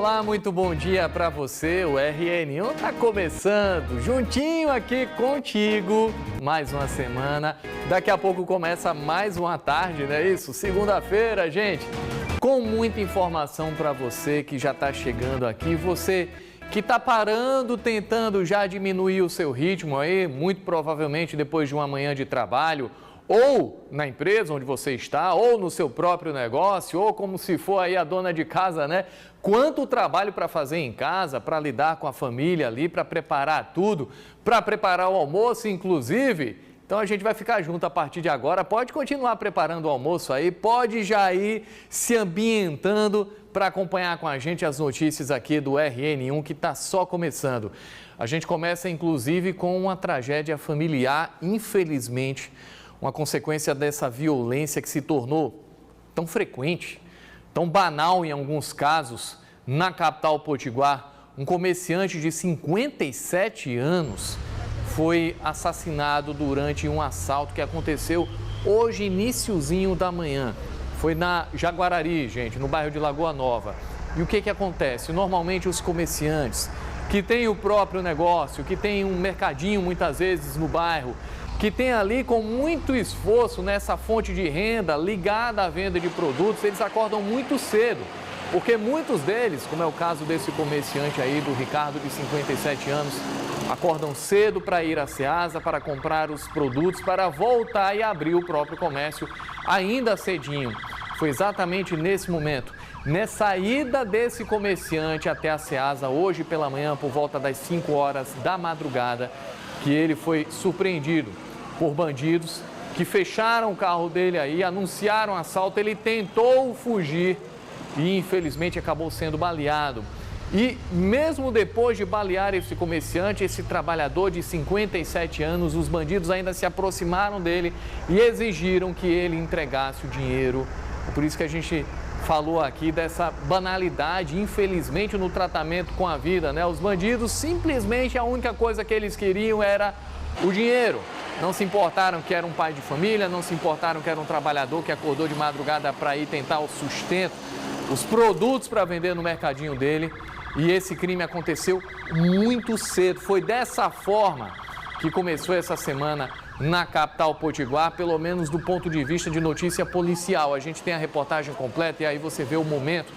Olá, muito bom dia para você. O RN1 está começando juntinho aqui contigo. Mais uma semana. Daqui a pouco começa mais uma tarde, não é isso? Segunda-feira, gente. Com muita informação para você que já está chegando aqui. Você que está parando, tentando já diminuir o seu ritmo aí, muito provavelmente depois de uma manhã de trabalho, ou na empresa onde você está, ou no seu próprio negócio, ou como se for aí a dona de casa, né? Quanto trabalho para fazer em casa, para lidar com a família ali, para preparar tudo, para preparar o almoço, inclusive. Então a gente vai ficar junto a partir de agora. Pode continuar preparando o almoço aí, pode já ir se ambientando para acompanhar com a gente as notícias aqui do RN1 que está só começando. A gente começa inclusive com uma tragédia familiar, infelizmente, uma consequência dessa violência que se tornou tão frequente, tão banal em alguns casos, na capital potiguar. Um comerciante de 57 anos foi assassinado durante um assalto que aconteceu hoje, iniciozinho da manhã. Foi na Jaguarari, gente, no bairro de Lagoa Nova. E o que acontece? Normalmente os comerciantes que têm o próprio negócio, que têm um mercadinho muitas vezes no bairro, que tem ali com muito esforço nessa fonte de renda ligada à venda de produtos, eles acordam muito cedo, porque muitos deles, como é o caso desse comerciante aí, do Ricardo, de 57 anos, acordam cedo para ir à Ceasa, para comprar os produtos, para voltar e abrir o próprio comércio ainda cedinho. Foi exatamente nesse momento, nessa ida desse comerciante até a Ceasa, hoje pela manhã, por volta das 5 horas da madrugada, que ele foi surpreendido por bandidos que fecharam o carro dele aí, anunciaram assalto, ele tentou fugir e infelizmente acabou sendo baleado. E mesmo depois de balear esse comerciante, esse trabalhador de 57 anos, os bandidos ainda se aproximaram dele e exigiram que ele entregasse o dinheiro. Por isso que a gente falou aqui dessa banalidade, infelizmente, no tratamento com a vida, né? Os bandidos, simplesmente, a única coisa que eles queriam era o dinheiro. Não se importaram que era um pai de família, não se importaram que era um trabalhador que acordou de madrugada para ir tentar o sustento, os produtos para vender no mercadinho dele. E esse crime aconteceu muito cedo. Foi dessa forma que começou essa semana na capital potiguar, pelo menos do ponto de vista de notícia policial. A gente tem a reportagem completa e aí você vê o momento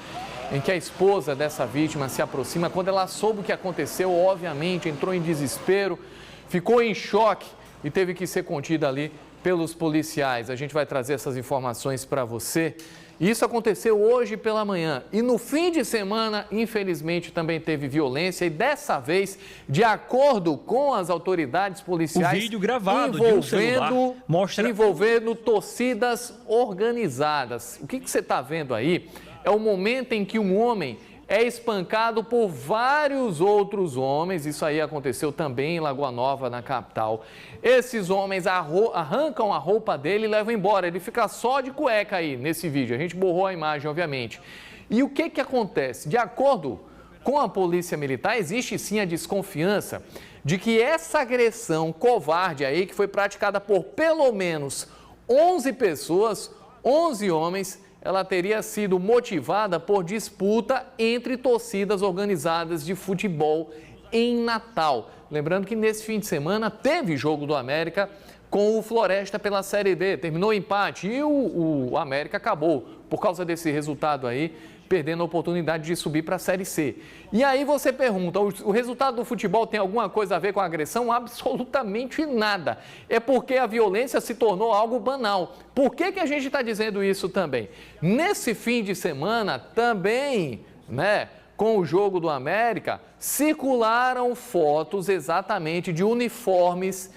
em que a esposa dessa vítima se aproxima. Quando ela soube o que aconteceu, obviamente entrou em desespero, ficou em choque e teve que ser contida ali pelos policiais. A gente vai trazer essas informações para você. Isso aconteceu hoje pela manhã e no fim de semana, infelizmente, também teve violência e dessa vez, de acordo com as autoridades policiais, o vídeo gravado de um celular mostra envolvendo torcidas organizadas. O que você está vendo aí é o momento em que um homem é espancado por vários outros homens. Isso aí aconteceu também em Lagoa Nova, na capital. Esses homens arrancam a roupa dele e levam embora. Ele fica só de cueca aí nesse vídeo. A gente borrou a imagem, obviamente. E o que acontece? De acordo com a Polícia Militar, existe sim a desconfiança de que essa agressão covarde aí, que foi praticada por pelo menos 11 pessoas, 11 homens, ela teria sido motivada por disputa entre torcidas organizadas de futebol em Natal. Lembrando que nesse fim de semana teve jogo do América com o Floresta pela Série D. Terminou o empate e o América acabou, por causa desse resultado aí, perdendo a oportunidade de subir para a Série C. E aí você pergunta, o resultado do futebol tem alguma coisa a ver com a agressão? Absolutamente nada. É porque a violência se tornou algo banal. Por que a gente está dizendo isso também? Nesse fim de semana também, né, com o jogo do América, circularam fotos exatamente de uniformes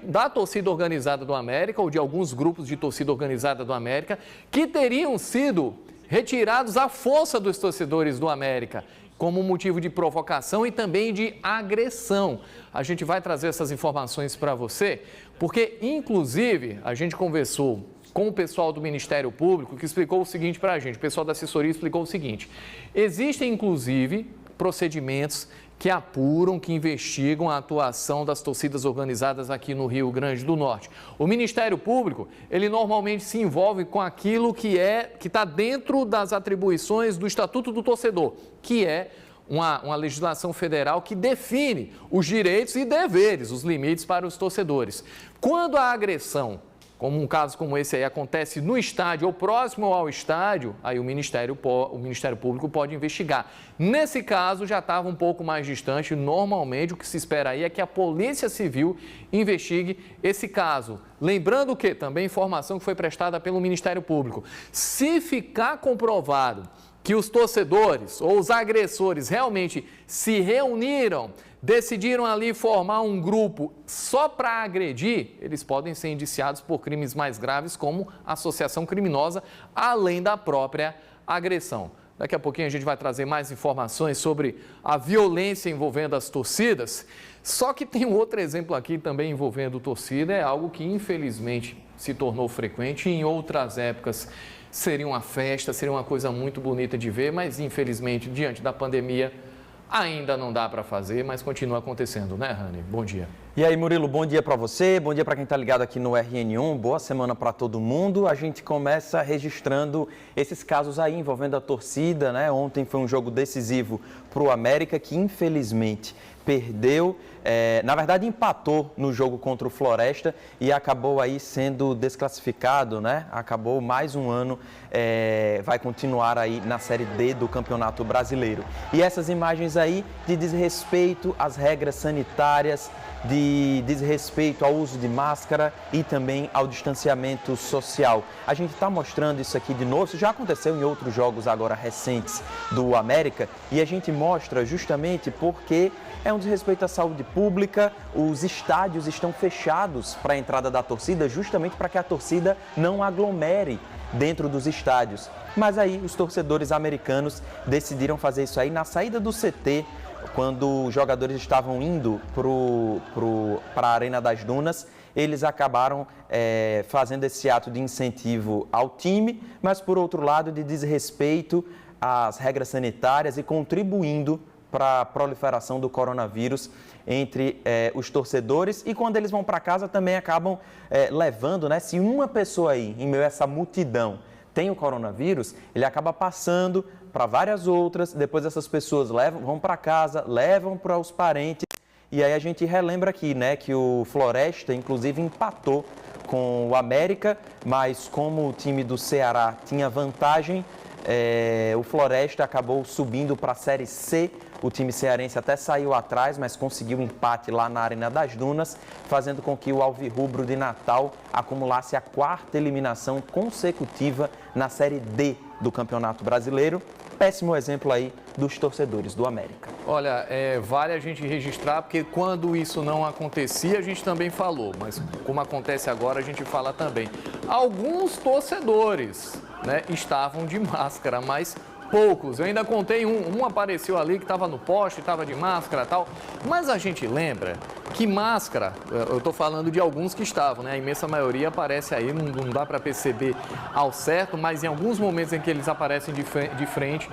da torcida organizada do América, ou de alguns grupos de torcida organizada do América, que teriam sido retirados à força dos torcedores do América, como motivo de provocação e também de agressão. A gente vai trazer essas informações para você, porque, inclusive, a gente conversou com o pessoal do Ministério Público, que explicou o seguinte para a gente, o pessoal da assessoria explicou o seguinte: existem, inclusive, procedimentos que apuram, que investigam a atuação das torcidas organizadas aqui no Rio Grande do Norte. O Ministério Público, ele normalmente se envolve com aquilo que está dentro das atribuições do Estatuto do Torcedor, que é uma legislação federal que define os direitos e deveres, os limites para os torcedores. Quando a agressão, como um caso como esse aí, acontece no estádio ou próximo ao estádio, aí o Ministério Público pode investigar. Nesse caso, já estava um pouco mais distante. Normalmente, o que se espera aí é que a Polícia Civil investigue esse caso. Lembrando que também informação que foi prestada pelo Ministério Público. Se ficar comprovado que os torcedores ou os agressores realmente se reuniram, decidiram ali formar um grupo só para agredir, eles podem ser indiciados por crimes mais graves, como associação criminosa, além da própria agressão. Daqui a pouquinho a gente vai trazer mais informações sobre a violência envolvendo as torcidas. Só que tem um outro exemplo aqui também envolvendo torcida, é algo que infelizmente se tornou frequente e em outras épocas seria uma festa, seria uma coisa muito bonita de ver, mas infelizmente diante da pandemia ainda não dá para fazer, mas continua acontecendo, né, Rani? Bom dia. E aí, Murilo, bom dia para você, bom dia para quem está ligado aqui no RN1, boa semana para todo mundo. A gente começa registrando esses casos aí envolvendo a torcida, né? Ontem foi um jogo decisivo para o América, que infelizmente perdeu, na verdade empatou no jogo contra o Floresta e acabou aí sendo desclassificado, né? Acabou mais um ano, vai continuar aí na Série D do Campeonato Brasileiro. E essas imagens aí de desrespeito às regras sanitárias, de desrespeito ao uso de máscara e também ao distanciamento social. A gente está mostrando isso aqui de novo, isso já aconteceu em outros jogos agora recentes do América e a gente mostra justamente porque é um desrespeito à saúde pública, os estádios estão fechados para a entrada da torcida justamente para que a torcida não aglomere dentro dos estádios. Mas aí os torcedores americanos decidiram fazer isso aí na saída do CT, quando os jogadores estavam indo para a Arena das Dunas, eles acabaram fazendo esse ato de incentivo ao time, mas por outro lado de desrespeito às regras sanitárias e contribuindo para a proliferação do coronavírus entre os torcedores. E quando eles vão para casa também acabam levando, né? Se uma pessoa aí, em meio a essa multidão, tem o coronavírus, ele acaba passando para várias outras, depois essas pessoas vão para casa, levam para os parentes, e aí a gente relembra aqui, né, que o Floresta, inclusive, empatou com o América, mas como o time do Ceará tinha vantagem, o Floresta acabou subindo para a Série C. O time cearense até saiu atrás, mas conseguiu um empate lá na Arena das Dunas, fazendo com que o Alvirrubro de Natal acumulasse a 4ª eliminação consecutiva na Série D do Campeonato Brasileiro. Péssimo exemplo aí dos torcedores do América. Olha, vale a gente registrar, porque quando isso não acontecia, a gente também falou, mas como acontece agora, a gente fala também. Alguns torcedores, né, estavam de máscara, mas poucos. Eu ainda contei um apareceu ali que estava no poste, estava de máscara e tal. Mas a gente lembra que máscara, eu estou falando de alguns que estavam, né? A imensa maioria aparece aí, não dá para perceber ao certo, mas em alguns momentos em que eles aparecem de frente,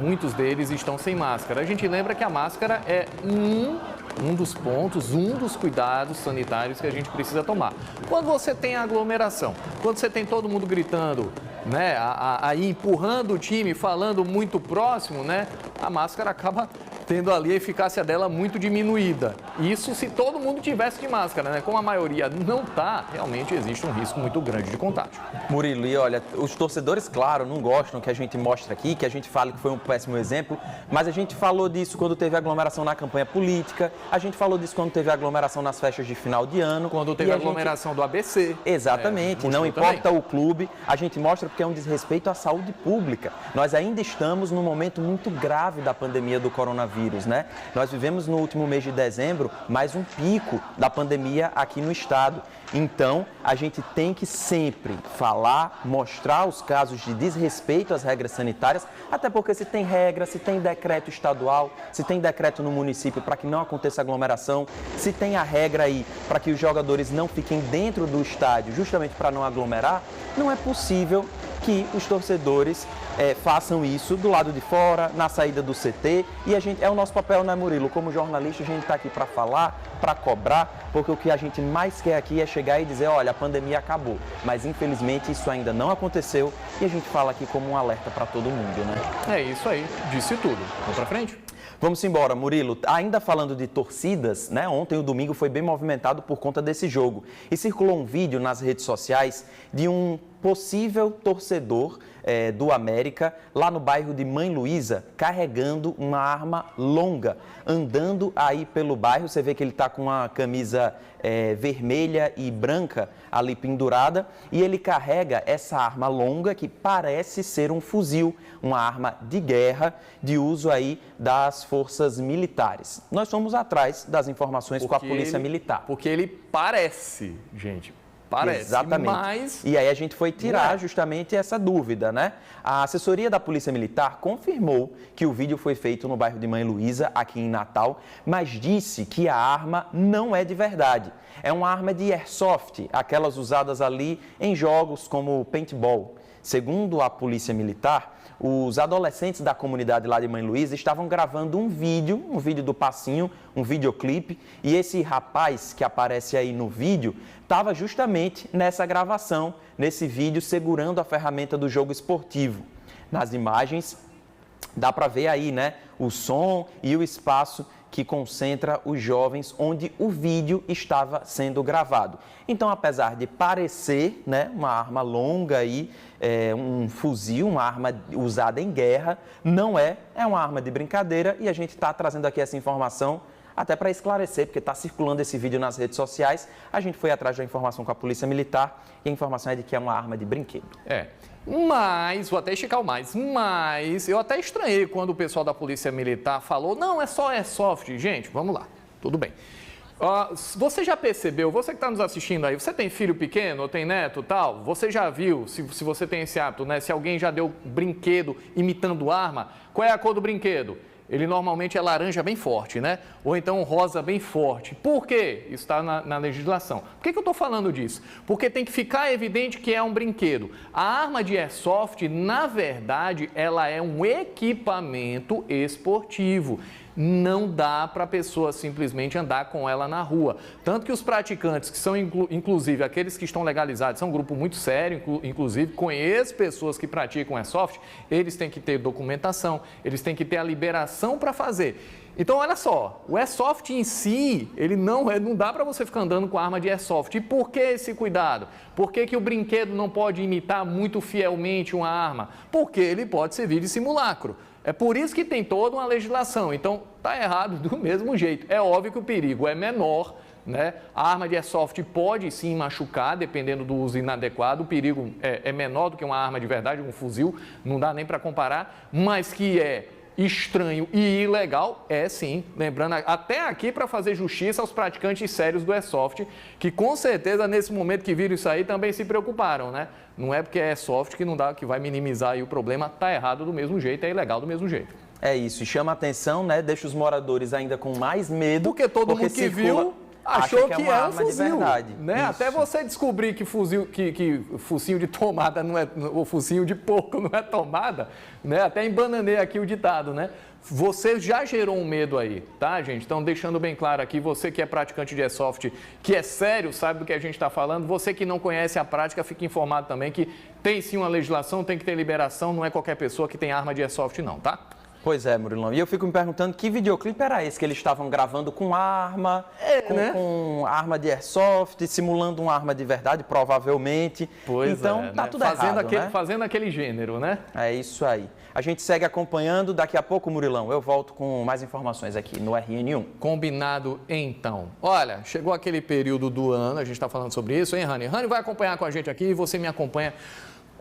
muitos deles estão sem máscara. A gente lembra que a máscara é um dos pontos, um dos cuidados sanitários que a gente precisa tomar. Quando você tem aglomeração, quando você tem todo mundo gritando, né, aí empurrando o time, falando muito próximo, né, a máscara acaba tendo ali a eficácia dela muito diminuída. Isso se todo mundo tivesse de máscara, né? Como a maioria não está, realmente existe um risco muito grande de contágio. Murilo, e olha, os torcedores, claro, não gostam que a gente mostre aqui, que a gente fale que foi um péssimo exemplo, mas a gente falou disso quando teve aglomeração na campanha política, a gente falou disso quando teve aglomeração nas festas de final de ano. Quando teve aglomeração do ABC. Exatamente, não importa o clube, a gente mostra porque é um desrespeito à saúde pública. Nós ainda estamos num momento muito grave da pandemia do coronavírus, né? Nós vivemos no último mês de dezembro mais um pico da pandemia aqui no estado. Então, a gente tem que sempre falar, mostrar os casos de desrespeito às regras sanitárias, até porque se tem regra, se tem decreto estadual, se tem decreto no município para que não aconteça aglomeração, se tem a regra aí para que os jogadores não fiquem dentro do estádio justamente para não aglomerar, não é possível que os torcedores façam isso do lado de fora, na saída do CT. E é o nosso papel, né, Murilo? Como jornalista, a gente está aqui para falar, para cobrar, porque o que a gente mais quer aqui é chegar e dizer, olha, a pandemia acabou. Mas, infelizmente, isso ainda não aconteceu e a gente fala aqui como um alerta para todo mundo, né? É isso aí, disse tudo. Vamos para frente? Vamos embora, Murilo. Ainda falando de torcidas, né? Ontem o domingo foi bem movimentado por conta desse jogo. E circulou um vídeo nas redes sociais de um possível torcedor do América, lá no bairro de Mãe Luísa, carregando uma arma longa, andando aí pelo bairro. Você vê que ele está com uma camisa vermelha e branca ali pendurada, e ele carrega essa arma longa que parece ser um fuzil, uma arma de guerra de uso aí das forças militares. Nós fomos atrás das informações com a Polícia Militar. Porque ele parece, gente. Parece, exatamente. Mas... E aí a gente foi tirar justamente essa dúvida, né? A assessoria da Polícia Militar confirmou que o vídeo foi feito no bairro de Mãe Luísa, aqui em Natal, mas disse que a arma não é de verdade. É uma arma de airsoft, aquelas usadas ali em jogos como paintball. Segundo a Polícia Militar, os adolescentes da comunidade lá de Mãe Luísa estavam gravando um vídeo do passinho, um videoclipe, e esse rapaz que aparece aí no vídeo estava justamente nessa gravação, nesse vídeo, segurando a ferramenta do jogo esportivo. Nas imagens dá para ver aí, né, o som e o espaço que concentra os jovens onde o vídeo estava sendo gravado. Então, apesar de parecer, né, uma arma longa aí, um fuzil, uma arma usada em guerra, não é uma arma de brincadeira, e a gente está trazendo aqui essa informação até para esclarecer, porque está circulando esse vídeo nas redes sociais. A gente foi atrás da informação com a Polícia Militar e a informação é de que é uma arma de brinquedo. Mas, vou até esticar o mas eu até estranhei quando o pessoal da Polícia Militar falou, não, é só airsoft. Gente, vamos lá, tudo bem. Você já percebeu, você que está nos assistindo aí, você tem filho pequeno ou tem neto tal? Você já viu, se você tem esse hábito, né? Se alguém já deu brinquedo imitando arma, qual é a cor do brinquedo? Ele normalmente é laranja bem forte, né? Ou então rosa bem forte. Por quê? Isso está na legislação. Por que eu estou falando disso? Porque tem que ficar evidente que é um brinquedo. A arma de airsoft, na verdade, ela é um equipamento esportivo. Não dá para a pessoa simplesmente andar com ela na rua. Tanto que os praticantes, que são inclusive aqueles que estão legalizados, são um grupo muito sério, inclusive conheço pessoas que praticam airsoft, eles têm que ter documentação, eles têm que ter a liberação para fazer. Então, olha só, o airsoft em si, ele não dá para você ficar andando com arma de airsoft. E por que esse cuidado? Por que o brinquedo não pode imitar muito fielmente uma arma? Porque ele pode servir de simulacro. É por isso que tem toda uma legislação. Então, está errado do mesmo jeito. É óbvio que o perigo é menor, né? A arma de airsoft pode sim machucar, dependendo do uso inadequado. O perigo é menor do que uma arma de verdade, um fuzil, não dá nem para comparar, mas que é estranho e ilegal, é sim. Lembrando, até aqui para fazer justiça aos praticantes sérios do airsoft, que com certeza nesse momento que viram isso aí também se preocuparam, né? Não é porque é airsoft que vai minimizar aí o problema, tá errado do mesmo jeito, é ilegal do mesmo jeito. É isso, e chama a atenção, né? Deixa os moradores ainda com mais medo. Porque todo mundo que viu achou que é um fuzil, verdade. Né? Até você descobrir que focinho de tomada não é, ou focinho de porco não é tomada, né? Até embananei aqui o ditado, né? Você já gerou um medo aí, tá, gente? Então, deixando bem claro aqui, você que é praticante de airsoft, que é sério, sabe do que a gente está falando. Você que não conhece a prática, fique informado também que tem sim uma legislação, tem que ter liberação, não é qualquer pessoa que tem arma de airsoft não, tá? Pois é, Murilão. E eu fico me perguntando que videoclipe era esse que eles estavam gravando com arma, com arma de airsoft, simulando uma arma de verdade, provavelmente. Pois então, tá tudo errado, né? Fazendo aquele gênero, né? É isso aí. A gente segue acompanhando. Daqui a pouco, Murilão, eu volto com mais informações aqui no RN1. Combinado, então. Olha, chegou aquele período do ano, a gente está falando sobre isso, hein, Rani? Rani vai acompanhar com a gente aqui e você me acompanha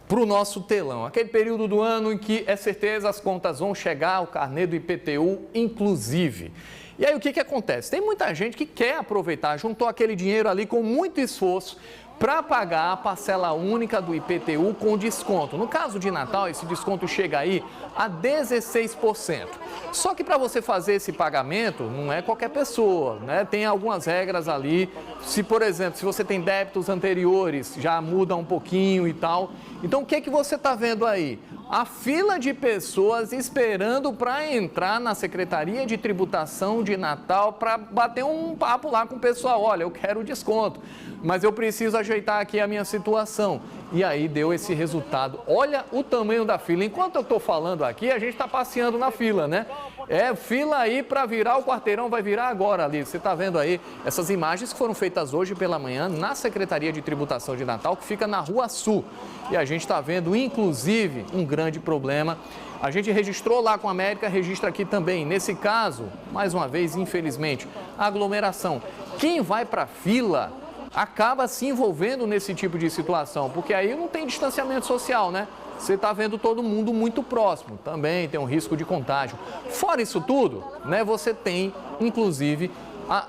para o nosso telão. Aquele período do ano em que, é certeza, as contas vão chegar, o carnê do IPTU, inclusive. E aí, o que acontece? Tem muita gente que quer aproveitar, juntou aquele dinheiro ali com muito esforço para pagar a parcela única do IPTU com desconto. No caso de Natal, esse desconto chega aí a 16%. Só que para você fazer esse pagamento, não é qualquer pessoa, né? Tem algumas regras ali. Se, por exemplo, se você tem débitos anteriores, já muda um pouquinho e tal. Então, o que que você está vendo aí? A fila de pessoas esperando para entrar na Secretaria de Tributação de Natal para bater um papo lá com o pessoal. Olha, eu quero desconto, mas eu preciso ajeitar aqui a minha situação. E aí deu esse resultado. Olha o tamanho da fila. Enquanto eu estou falando aqui, a gente está passeando na fila, né? É fila aí para virar o quarteirão, vai virar agora ali. Você está vendo aí essas imagens que foram feitas hoje pela manhã na Secretaria de Tributação de Natal, que fica na Rua Sul. E a gente está vendo, inclusive, um grande problema. A gente registrou lá com a América, registra aqui também. Nesse caso, mais uma vez, infelizmente, aglomeração. Quem vai para a fila acaba se envolvendo nesse tipo de situação, porque aí não tem distanciamento social, né? Você está vendo todo mundo muito próximo, também tem um risco de contágio. Fora isso tudo, né, você tem, inclusive,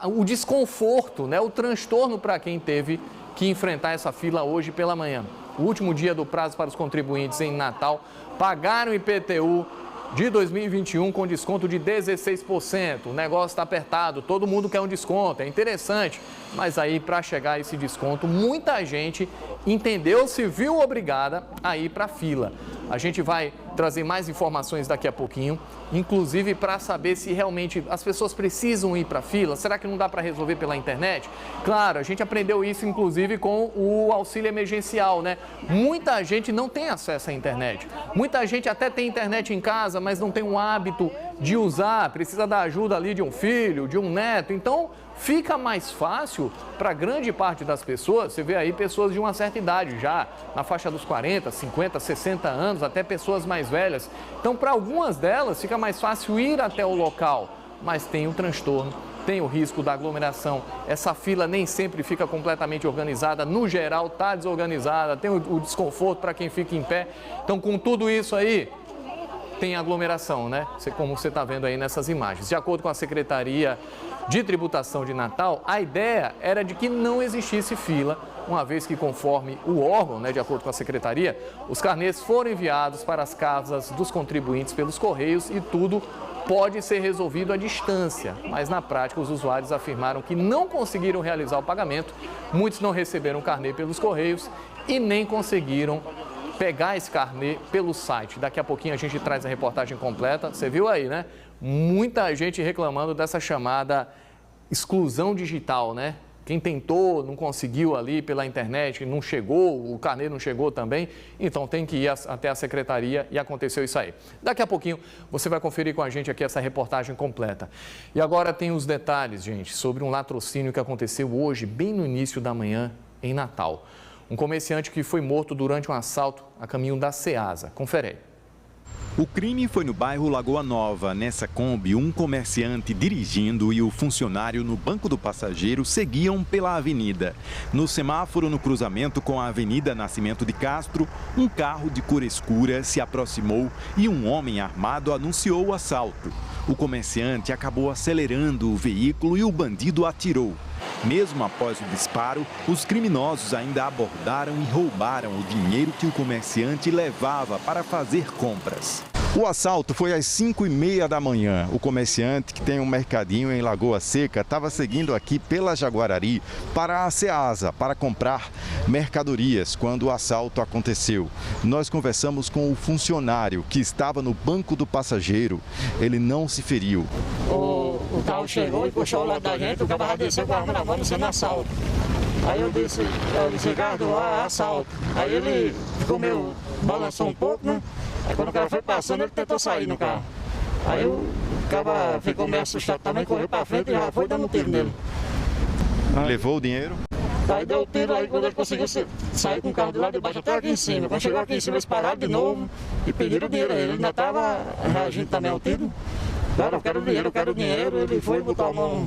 o desconforto, né, o transtorno para quem teve que enfrentar essa fila hoje pela manhã. O último dia do prazo para os contribuintes em Natal pagaram IPTU de 2021 com desconto de 16%. O negócio está apertado, todo mundo quer um desconto, é interessante. Mas aí, para chegar a esse desconto, muita gente entendeu, se viu obrigada a ir para a fila. A gente vai trazer mais informações daqui a pouquinho, inclusive para saber se realmente as pessoas precisam ir para a fila. Será que não dá para resolver pela internet? Claro, a gente aprendeu isso inclusive com o auxílio emergencial, né? Muita gente não tem acesso à internet. Muita gente até tem internet em casa, mas não tem um hábito de usar, precisa da ajuda ali de um filho, de um neto. Então, fica mais fácil para grande parte das pessoas. Você vê aí pessoas de uma certa idade já, na faixa dos 40, 50, 60 anos, até pessoas mais velhas. Então, para algumas delas, fica mais fácil ir até o local, mas tem o transtorno, tem o risco da aglomeração. Essa fila nem sempre fica completamente organizada, no geral está desorganizada, tem o desconforto para quem fica em pé. Então, com tudo isso aí, tem aglomeração, né? Como você está vendo aí nessas imagens. De acordo com a Secretaria de Tributação de Natal, a ideia era de que não existisse fila, uma vez que, conforme o órgão, né, de acordo com a Secretaria, os carnês foram enviados para as casas dos contribuintes pelos Correios e tudo pode ser resolvido à distância. Mas, na prática, os usuários afirmaram que não conseguiram realizar o pagamento, muitos não receberam o carnê pelos Correios e nem conseguiram pegar esse carnê pelo site. Daqui a pouquinho a gente traz a reportagem completa. Você viu aí, né? Muita gente reclamando dessa chamada exclusão digital, né? Quem tentou, não conseguiu ali pela internet, não chegou, o carnê não chegou também, então tem que ir até a secretaria e aconteceu isso aí. Daqui a pouquinho você vai conferir com a gente aqui essa reportagem completa. E agora tem os detalhes, gente, sobre um latrocínio que aconteceu hoje, bem no início da manhã, em Natal. Um comerciante que foi morto durante um assalto a caminho da Ceasa. Confere aí. O crime foi no bairro Lagoa Nova. Nessa Kombi, um comerciante dirigindo e o funcionário no banco do passageiro seguiam pela avenida. No semáforo, no cruzamento com a Avenida Nascimento de Castro, um carro de cor escura se aproximou e um homem armado anunciou o assalto. O comerciante acabou acelerando o veículo e o bandido atirou. Mesmo após o disparo, os criminosos ainda abordaram e roubaram o dinheiro que o comerciante levava para fazer compras. O assalto foi às 5h30 da manhã. O comerciante, que tem um mercadinho em Lagoa Seca, estava seguindo aqui pela Jaguarari para a Ceasa, para comprar mercadorias, quando o assalto aconteceu. Nós conversamos com o funcionário que estava no banco do passageiro. Ele não se feriu. O carro chegou e puxou o lado da gente, o camarada desceu com a arma na mão, sendo assalto. Aí eu disse, Ricardo, é assalto. Aí ele ficou meio, balançou um pouco, né? Aí quando o cara foi passando, ele tentou sair no carro. Aí o cara ficou meio assustado também, correu pra frente e já foi dando um tiro nele. Levou o dinheiro? Aí deu o tiro, aí quando ele conseguiu sair com o carro de lá de baixo até aqui em cima. Quando chegou aqui em cima, eles pararam de novo e pediram o dinheiro a ele. Ele ainda estava reagindo também ao tiro. Cara, eu quero o dinheiro. Ele foi botar a mão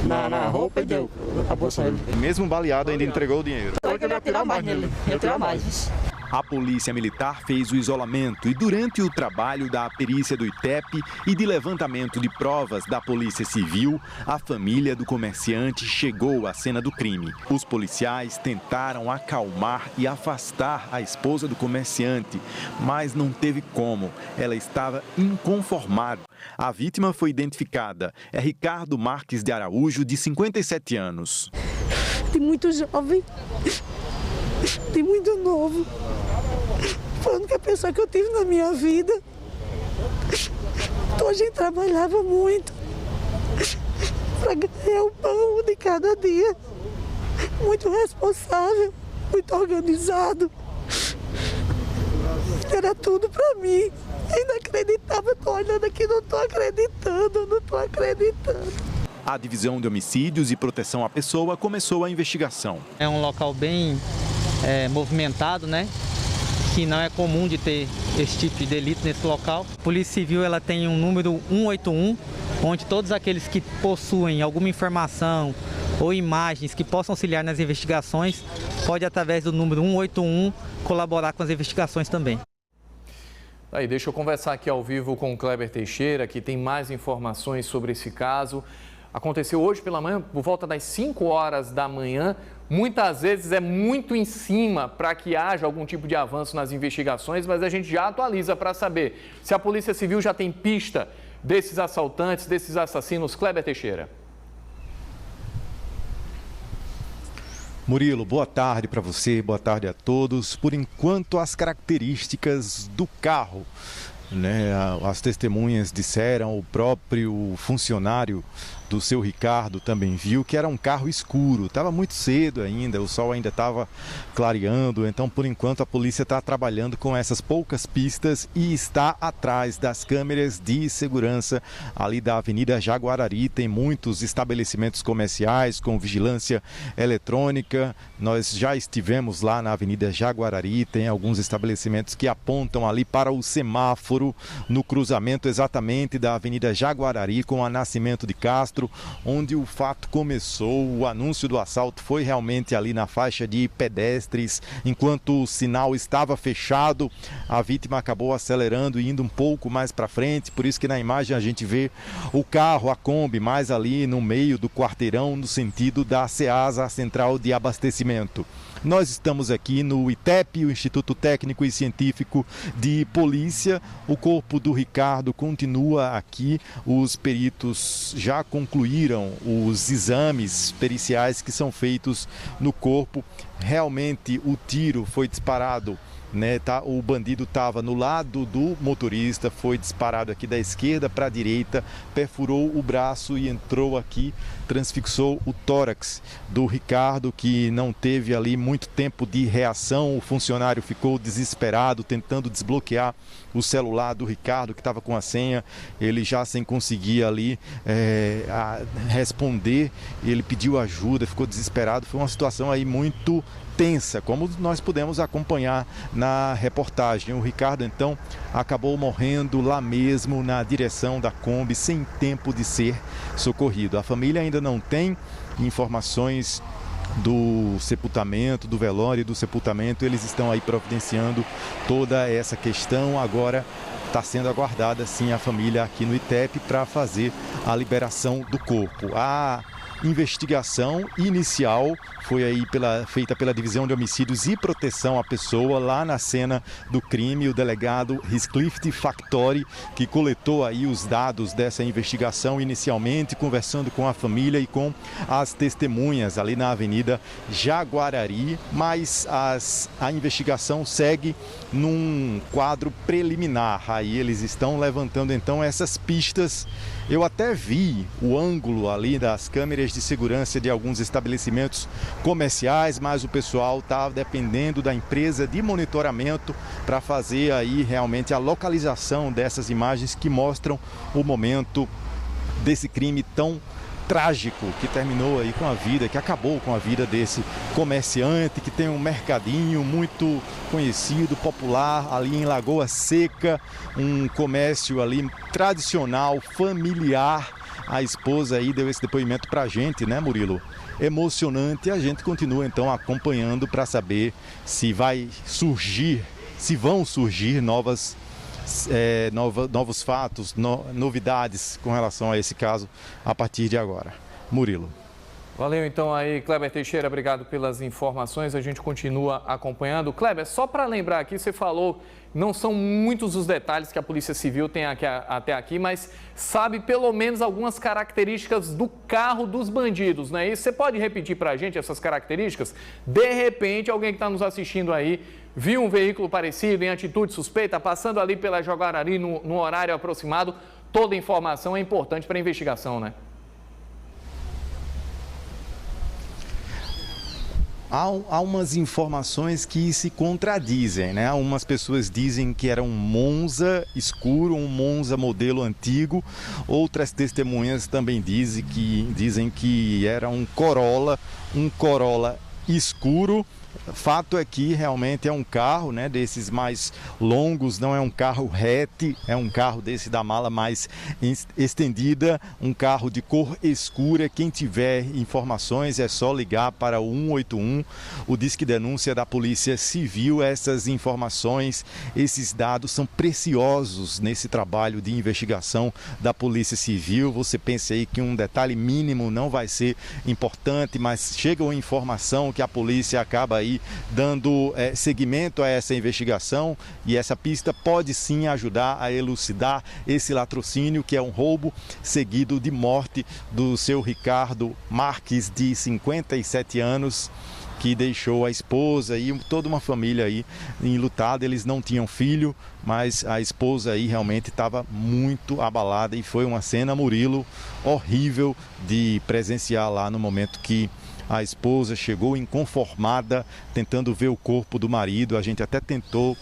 na roupa e deu a bolsa a ele. Mesmo baleado, ainda entregou o dinheiro? Eu que ele ia tirar mais nele, ia tirar mais. A polícia militar fez o isolamento e durante o trabalho da perícia do ITEP e de levantamento de provas da Polícia Civil, a família do comerciante chegou à cena do crime. Os policiais tentaram acalmar e afastar a esposa do comerciante, mas não teve como. Ela estava inconformada. A vítima foi identificada. É Ricardo Marques de Araújo, de 57 anos. Tem muito jovem, tem muito novo. Foi a única pessoa que eu tive na minha vida. Então a gente trabalhava muito para ganhar o pão de cada dia. Muito responsável, muito organizado. Era tudo para mim. Inacreditável, estou olhando aqui, não estou acreditando. A Divisão de Homicídios e Proteção à Pessoa começou a investigação. É um local bem movimentado, né? Que não é comum de ter esse tipo de delito nesse local. A Polícia Civil ela tem um número 181, onde todos aqueles que possuem alguma informação ou imagens que possam auxiliar nas investigações, pode, através do número 181, colaborar com as investigações também. Aí, deixa eu conversar aqui ao vivo com o Kleber Teixeira, que tem mais informações sobre esse caso. Aconteceu hoje pela manhã, por volta das 5 horas da manhã. Muitas vezes é muito em cima para que haja algum tipo de avanço nas investigações, mas a gente já atualiza para saber se a Polícia Civil já tem pista desses assaltantes, desses assassinos. Kleber Teixeira. Murilo, boa tarde para você, boa tarde a todos. Por enquanto, as características do carro, né? As testemunhas disseram, o próprio funcionário do seu Ricardo também viu que era um carro escuro, estava muito cedo ainda, o sol ainda estava clareando, então por enquanto a polícia está trabalhando com essas poucas pistas e está atrás das câmeras de segurança ali da Avenida Jaguarari. Tem muitos estabelecimentos comerciais com vigilância eletrônica, nós já estivemos lá na Avenida Jaguarari, tem alguns estabelecimentos que apontam ali para o semáforo no cruzamento exatamente da Avenida Jaguarari com a Nascimento de Castro, onde o fato começou. O anúncio do assalto foi realmente ali na faixa de pedestres. Enquanto o sinal estava fechado, a vítima acabou acelerando e indo um pouco mais para frente. Por isso que na imagem a gente vê o carro, a Kombi, mais ali no meio do quarteirão, no sentido da CEASA, a Central de Abastecimento. Nós estamos aqui no ITEP, o Instituto Técnico e Científico de Polícia. O corpo do Ricardo continua aqui. Os peritos já concluíram os exames periciais que são feitos no corpo. Realmente o tiro foi disparado, né? O bandido estava no lado do motorista, foi disparado aqui da esquerda para a direita, perfurou o braço e entrou aqui, transfixou o tórax do Ricardo, que não teve ali muito tempo de reação. O funcionário ficou desesperado, tentando desbloquear o celular do Ricardo, que estava com a senha, ele já sem conseguir ali responder, ele pediu ajuda, ficou desesperado. Foi uma situação aí muito tensa, como nós pudemos acompanhar na reportagem. O Ricardo, então, acabou morrendo lá mesmo na direção da Kombi, sem tempo de ser socorrido. A família ainda não tem informações do sepultamento, do velório e do sepultamento. Eles estão aí providenciando toda essa questão. Agora está sendo aguardada, sim, a família aqui no ITEP para fazer a liberação do corpo. A investigação inicial foi aí feita pela Divisão de Homicídios e Proteção à Pessoa lá na cena do crime. O delegado Riscliff Factori, que coletou aí os dados dessa investigação inicialmente, conversando com a família e com as testemunhas ali na Avenida Jaguarari, mas a investigação segue num quadro preliminar. Aí eles estão levantando então essas pistas. Eu até vi o ângulo ali das câmeras de segurança de alguns estabelecimentos comerciais, mas o pessoal está dependendo da empresa de monitoramento para fazer aí realmente a localização dessas imagens que mostram o momento desse crime tão trágico que terminou aí com a vida, que acabou com a vida desse comerciante que tem um mercadinho muito conhecido, popular ali em Lagoa Seca, um comércio ali tradicional, familiar, A esposa aí deu esse depoimento para a gente, né, Murilo? Emocionante. A gente continua então acompanhando para saber se vão surgir novos fatos, novidades com relação a esse caso a partir de agora. Murilo. Valeu então aí, Kleber Teixeira, obrigado pelas informações, a gente continua acompanhando. Kleber, só para lembrar aqui, você falou, não são muitos os detalhes que a Polícia Civil tem até aqui, mas sabe pelo menos algumas características do carro dos bandidos, não é isso? Você pode repetir para a gente essas características? De repente, alguém que está nos assistindo aí, viu um veículo parecido, em atitude suspeita, passando ali pela Jaguarari no horário aproximado, toda informação é importante para a investigação, né? Há umas informações que se contradizem, né? Algumas pessoas dizem que era um Monza escuro, um Monza modelo antigo. Outras testemunhas também dizem que era um Corolla escuro. Fato é que realmente é um carro, né, desses mais longos, não é um carro hatch, é um carro desse da mala mais estendida, um carro de cor escura. Quem tiver informações é só ligar para o 181, o Disque Denúncia da Polícia Civil. Essas informações, esses dados são preciosos nesse trabalho de investigação da Polícia Civil. Você pensa aí que um detalhe mínimo não vai ser importante, mas chega uma informação que a polícia acaba aí dando seguimento a essa investigação, e essa pista pode sim ajudar a elucidar esse latrocínio, que é um roubo seguido de morte do seu Ricardo Marques, de 57 anos, que deixou a esposa e toda uma família aí enlutada. Eles não tinham filho, mas a esposa aí realmente estava muito abalada, e foi uma cena, Murilo, horrível de presenciar lá no momento que a esposa chegou inconformada, tentando ver o corpo do marido. A gente até tentou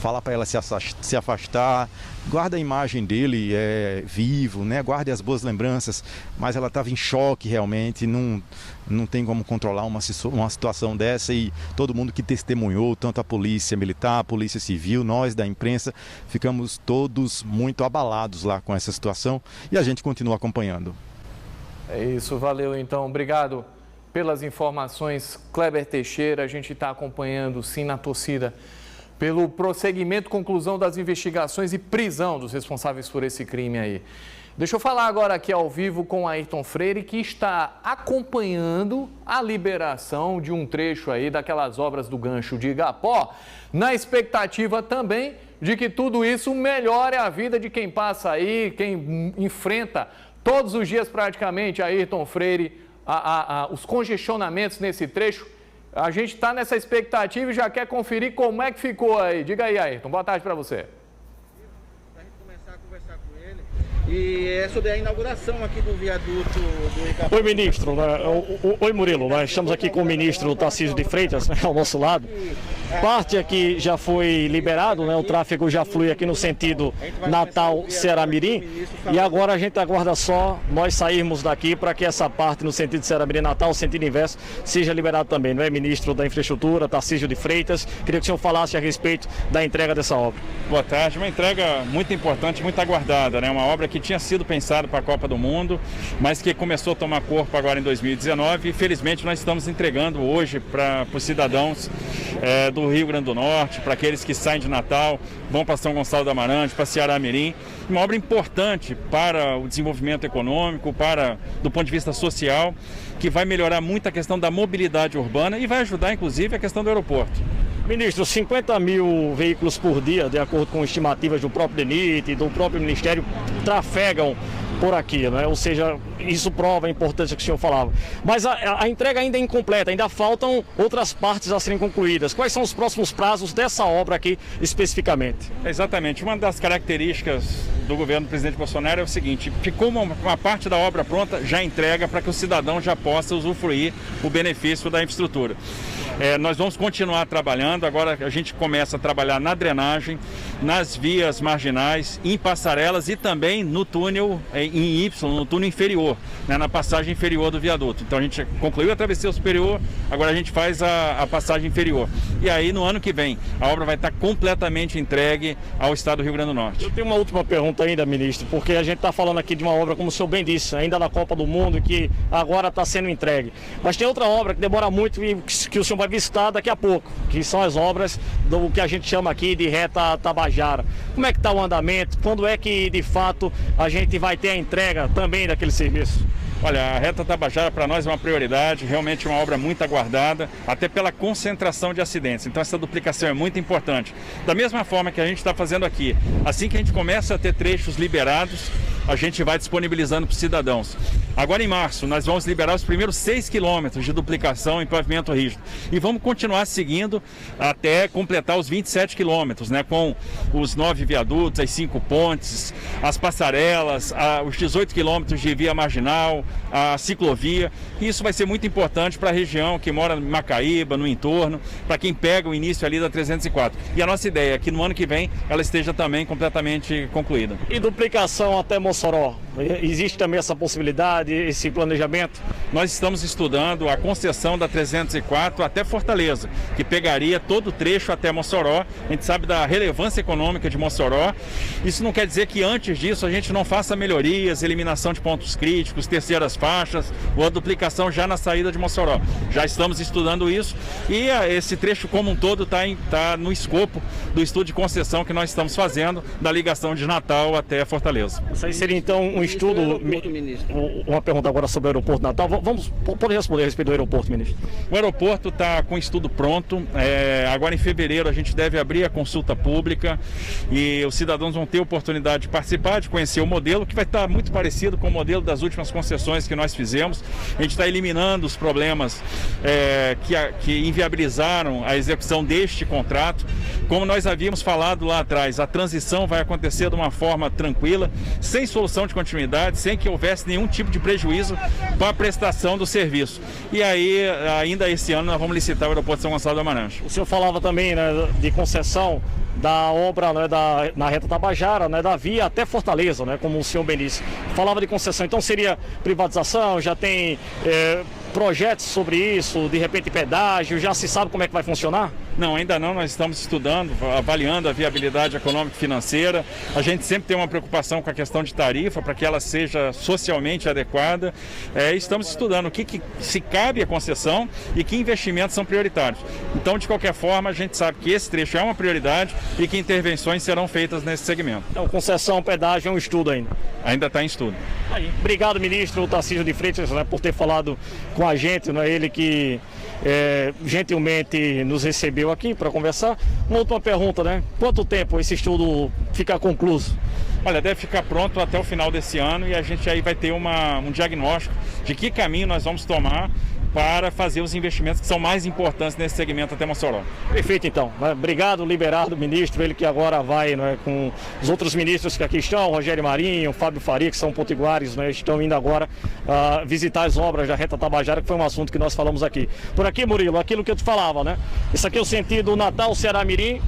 falar para ela se afastar, guarda a imagem dele vivo, né? Guarde as boas lembranças, mas ela estava em choque realmente, não tem como controlar uma situação dessa, e todo mundo que testemunhou, tanto a Polícia Militar, a Polícia Civil, nós da imprensa, ficamos todos muito abalados lá com essa situação, e a gente continua acompanhando. É isso, valeu então, obrigado pelas informações, Kleber Teixeira. A gente está acompanhando sim na torcida pelo prosseguimento, conclusão das investigações e prisão dos responsáveis por esse crime aí. Deixa eu falar agora aqui ao vivo com Ayrton Freire, que está acompanhando a liberação de um trecho aí daquelas obras do gancho de Igapó, na expectativa também de que tudo isso melhore a vida de quem passa aí, quem enfrenta todos os dias praticamente, Ayrton Freire, os congestionamentos nesse trecho. A gente está nessa expectativa e já quer conferir como é que ficou aí. Diga aí, Ayrton, boa tarde para você. Para a gente começar a conversar com ele. E é sobre a inauguração aqui do viaduto do Igapó. Oi, ministro. Oi, Murilo. Nós estamos aqui com o ministro Tarcísio de Freitas, né, ao nosso lado. Parte aqui já foi liberado, né? O tráfego já flui aqui no sentido Natal-Ceará-Mirim. E agora a gente aguarda só nós sairmos daqui para que essa parte no sentido Ceará-Mirim-Natal, sentido inverso, seja liberado também, não é, ministro da Infraestrutura, Tarcísio de Freitas? Queria que o senhor falasse a respeito da entrega dessa obra. Boa tarde. Uma entrega muito importante, muito aguardada, né? Uma obra que tinha sido pensada para a Copa do Mundo, mas que começou a tomar corpo agora em 2019, e felizmente nós estamos entregando hoje para os cidadãos do Rio Grande do Norte, para aqueles que saem de Natal, vão para São Gonçalo do Amarante, para Ceará-Mirim. Uma obra importante para o desenvolvimento econômico, do ponto de vista social, que vai melhorar muito a questão da mobilidade urbana e vai ajudar inclusive a questão do aeroporto. Ministro, 50 mil veículos por dia, de acordo com estimativas do próprio DENIT e do próprio Ministério, trafegam por aqui, né? Ou seja, isso prova a importância que o senhor falava. Mas a entrega ainda é incompleta, ainda faltam outras partes a serem concluídas. Quais são os próximos prazos dessa obra aqui especificamente? Exatamente. Uma das características do governo do presidente Bolsonaro é o seguinte: ficou uma parte da obra pronta, já entrega para que o cidadão já possa usufruir o benefício da infraestrutura. Nós vamos continuar trabalhando, agora a gente começa a trabalhar na drenagem, nas vias marginais, em passarelas e também no túnel em Y, no túnel inferior, né, na passagem inferior do viaduto. Então a gente concluiu a travessia superior, agora a gente faz a passagem inferior. E aí no ano que vem a obra vai estar completamente entregue ao estado do Rio Grande do Norte. Eu tenho uma última pergunta ainda, ministro, porque a gente está falando aqui de uma obra, como o senhor bem disse, ainda na Copa do Mundo, que agora está sendo entregue. Mas tem outra obra que demora muito e que o senhor vai visitar daqui a pouco, que são as obras do que a gente chama aqui de Reta Tabajara. Como é que está o andamento? Quando é que, de fato, a gente vai ter a entrega também daquele serviço? Olha, a Reta Tabajara para nós é uma prioridade, realmente uma obra muito aguardada, até pela concentração de acidentes. Então essa duplicação é muito importante. Da mesma forma que a gente está fazendo aqui, assim que a gente começa a ter trechos liberados, a gente vai disponibilizando para os cidadãos. Agora em março nós vamos liberar os primeiros 6 quilômetros de duplicação em pavimento rígido. E vamos continuar seguindo até completar os 27 quilômetros, né, com os 9 viadutos, as 5 pontes, as passarelas, os 18 quilômetros de via marginal, a ciclovia. E isso vai ser muito importante para a região que mora em Macaíba, no entorno, para quem pega o início ali da 304. E a nossa ideia é que no ano que vem ela esteja também completamente concluída. E duplicação até Mossoró? Existe também essa possibilidade, esse planejamento? Nós estamos estudando a concessão da 304 até Fortaleza, que pegaria todo o trecho até Mossoró. A gente sabe da relevância econômica de Mossoró. Isso não quer dizer que antes disso a gente não faça melhorias, eliminação de pontos críticos, terceiras faixas ou a duplicação já na saída de Mossoró. Já estamos estudando isso e esse trecho como um todo está no escopo do estudo de concessão que nós estamos fazendo da ligação de Natal até Fortaleza. Isso aí seria então um estudo. Uma pergunta agora sobre o aeroporto de Natal. Pode responder a respeito do aeroporto, ministro. O aeroporto está com o estudo pronto. Agora em fevereiro a gente deve abrir a consulta pública e os cidadãos vão ter oportunidade de participar, de conhecer o modelo, que vai estar muito parecido com o modelo das últimas concessões que nós fizemos. A gente está eliminando os problemas que inviabilizaram a execução deste contrato. Como nós havíamos falado lá atrás, a transição vai acontecer de uma forma tranquila, sem solução de continuidade, sem que houvesse nenhum tipo de prejuízo para a prestação do serviço. E aí, ainda esse ano, nós vamos licitar o aeroporto de São Gonçalo do Amarante. O senhor falava também, né, de concessão da obra, né, na Reta Tabajara, né, da via até Fortaleza, né, como o senhor bem disse. Falava de concessão, então seria privatização, já tem projetos sobre isso, de repente pedágio, já se sabe como é que vai funcionar? Não, ainda não, nós estamos estudando, avaliando a viabilidade econômica e financeira. A gente sempre tem uma preocupação com a questão de tarifa, para que ela seja socialmente adequada. Estamos estudando o que se cabe à concessão e que investimentos são prioritários. Então, de qualquer forma, a gente sabe que esse trecho é uma prioridade e que intervenções serão feitas nesse segmento. Então, concessão, pedágio é um estudo ainda? Ainda está em estudo. Aí, obrigado, ministro Tarcísio de Freitas, né, por ter falado com a gente, né, ele que gentilmente nos recebeu aqui para conversar. Uma última pergunta, né? Quanto tempo esse estudo fica concluído? Olha, deve ficar pronto até o final desse ano e a gente aí vai ter um diagnóstico de que caminho nós vamos tomar para fazer os investimentos que são mais importantes nesse segmento até Mossoró. Perfeito, então. Obrigado, liberado ministro, ele que agora vai, né, com os outros ministros que aqui estão, Rogério Marinho, Fábio Faria, que são potiguares, né, estão indo agora visitar as obras da Reta Tabajara, que foi um assunto que nós falamos aqui. Por aqui, Murilo, aquilo que eu te falava, né? Isso aqui é o sentido Natal, Ceará Mirim,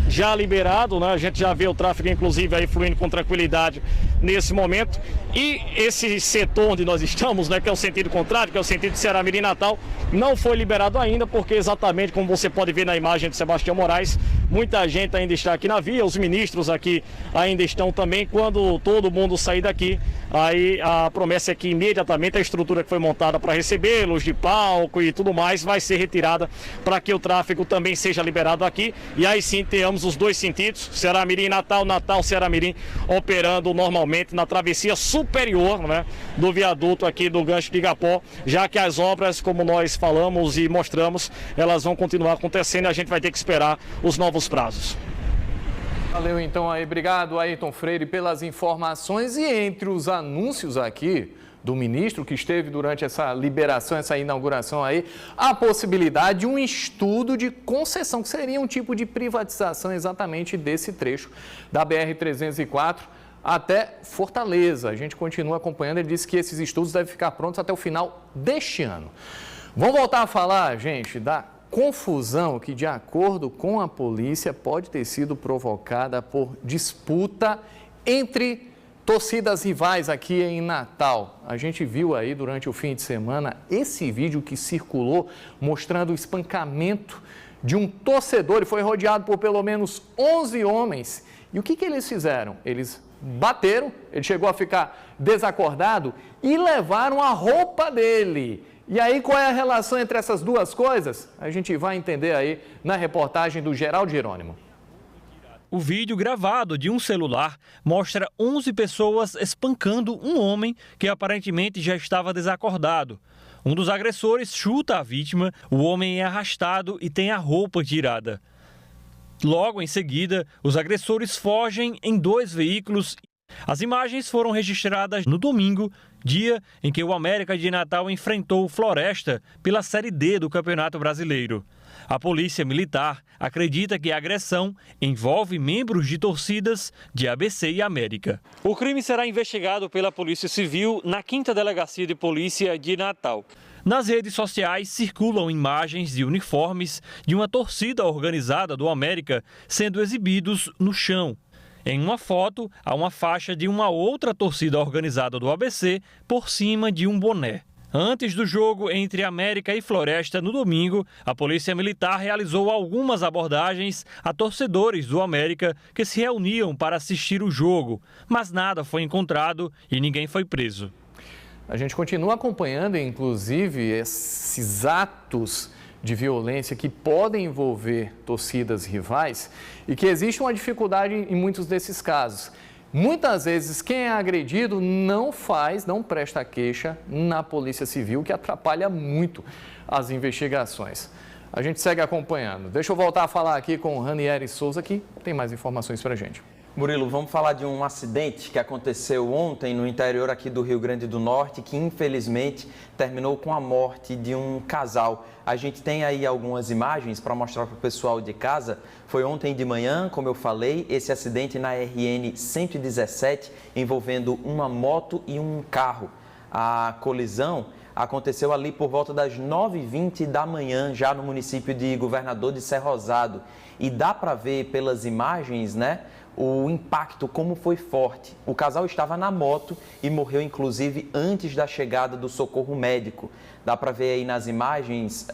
já liberado, né? A gente já vê o tráfego, inclusive, aí fluindo com tranquilidade nesse momento. E esse setor onde nós estamos, né, que é o sentido contrário, que é o sentido de Ceará Mirim Natal, não foi liberado ainda, porque exatamente como você pode ver na imagem de Sebastião Moraes, muita gente ainda está aqui na via, os ministros aqui ainda estão também. Quando todo mundo sair daqui, aí a promessa é que imediatamente a estrutura que foi montada para recebê-los, de palco e tudo mais, vai ser retirada para que o tráfego também seja liberado aqui. E aí sim tenhamos os dois sentidos, Ceará Mirim Natal, Natal Ceará Mirim, operando normalmente na travessia superior, né, do viaduto aqui do Gancho de Igapó, já que as obras, como nós falamos e mostramos, elas vão continuar acontecendo e a gente vai ter que esperar os novos prazos. Valeu então aí, obrigado Ayrton Freire pelas informações. E entre os anúncios aqui do ministro que esteve durante essa liberação, essa inauguração aí, a possibilidade de um estudo de concessão, que seria um tipo de privatização exatamente desse trecho da BR-304 até Fortaleza. A gente continua acompanhando, ele disse que esses estudos devem ficar prontos até o final deste ano. Vamos voltar a falar, gente, da confusão que, de acordo com a polícia, pode ter sido provocada por disputa entre torcidas rivais aqui em Natal. A gente viu aí durante o fim de semana esse vídeo que circulou mostrando o espancamento de um torcedor e foi rodeado por pelo menos 11 homens. E o que eles fizeram? Eles bateram, ele chegou a ficar desacordado e levaram a roupa dele. E aí, qual é a relação entre essas duas coisas? A gente vai entender aí na reportagem do Geraldo Jerônimo. O vídeo gravado de um celular mostra 11 pessoas espancando um homem que aparentemente já estava desacordado. Um dos agressores chuta a vítima, o homem é arrastado e tem a roupa tirada. Logo em seguida, os agressores fogem em 2 veículos. As imagens foram registradas no domingo, dia em que o América de Natal enfrentou o Floresta pela Série D do Campeonato Brasileiro. A Polícia Militar acredita que a agressão envolve membros de torcidas de ABC e América. O crime será investigado pela Polícia Civil na 5ª Delegacia de Polícia de Natal. Nas redes sociais circulam imagens de uniformes de uma torcida organizada do América sendo exibidos no chão. Em uma foto, há uma faixa de uma outra torcida organizada do ABC por cima de um boné. Antes do jogo entre América e Floresta no domingo, a Polícia Militar realizou algumas abordagens a torcedores do América que se reuniam para assistir o jogo, mas nada foi encontrado e ninguém foi preso. A gente continua acompanhando, inclusive, esses atos de violência que podem envolver torcidas rivais e que existe uma dificuldade em muitos desses casos. Muitas vezes quem é agredido não presta queixa na Polícia Civil, que atrapalha muito as investigações. A gente segue acompanhando. Deixa eu voltar a falar aqui com o Ranieri Souza, que tem mais informações para a gente. Murilo, vamos falar de um acidente que aconteceu ontem no interior aqui do Rio Grande do Norte, que infelizmente terminou com a morte de um casal. A gente tem aí algumas imagens para mostrar para o pessoal de casa. Foi ontem de manhã, como eu falei, esse acidente na RN 117 envolvendo uma moto e um carro. A colisão aconteceu ali por volta das 9h20 da manhã, já no município de Governador de Cerrosado. E dá para ver pelas imagens, né, o impacto, como foi forte. O casal estava na moto e morreu, inclusive, antes da chegada do socorro médico. Dá para ver aí nas imagens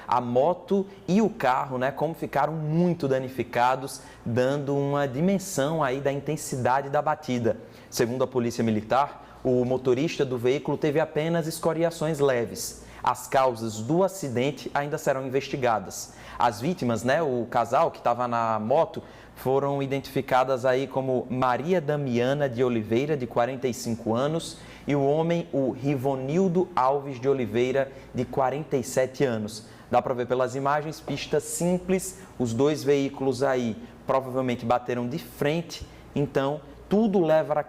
a moto e o carro, né, como ficaram muito danificados, dando uma dimensão aí da intensidade da batida. Segundo a Polícia Militar, o motorista do veículo teve apenas escoriações leves. As causas do acidente ainda serão investigadas. As vítimas, né, o casal que estava na moto, foram identificadas aí como Maria Damiana de Oliveira, de 45 anos, e o homem, o Rivonildo Alves de Oliveira, de 47 anos. Dá para ver pelas imagens, pista simples, os 2 veículos aí provavelmente bateram de frente, então tudo leva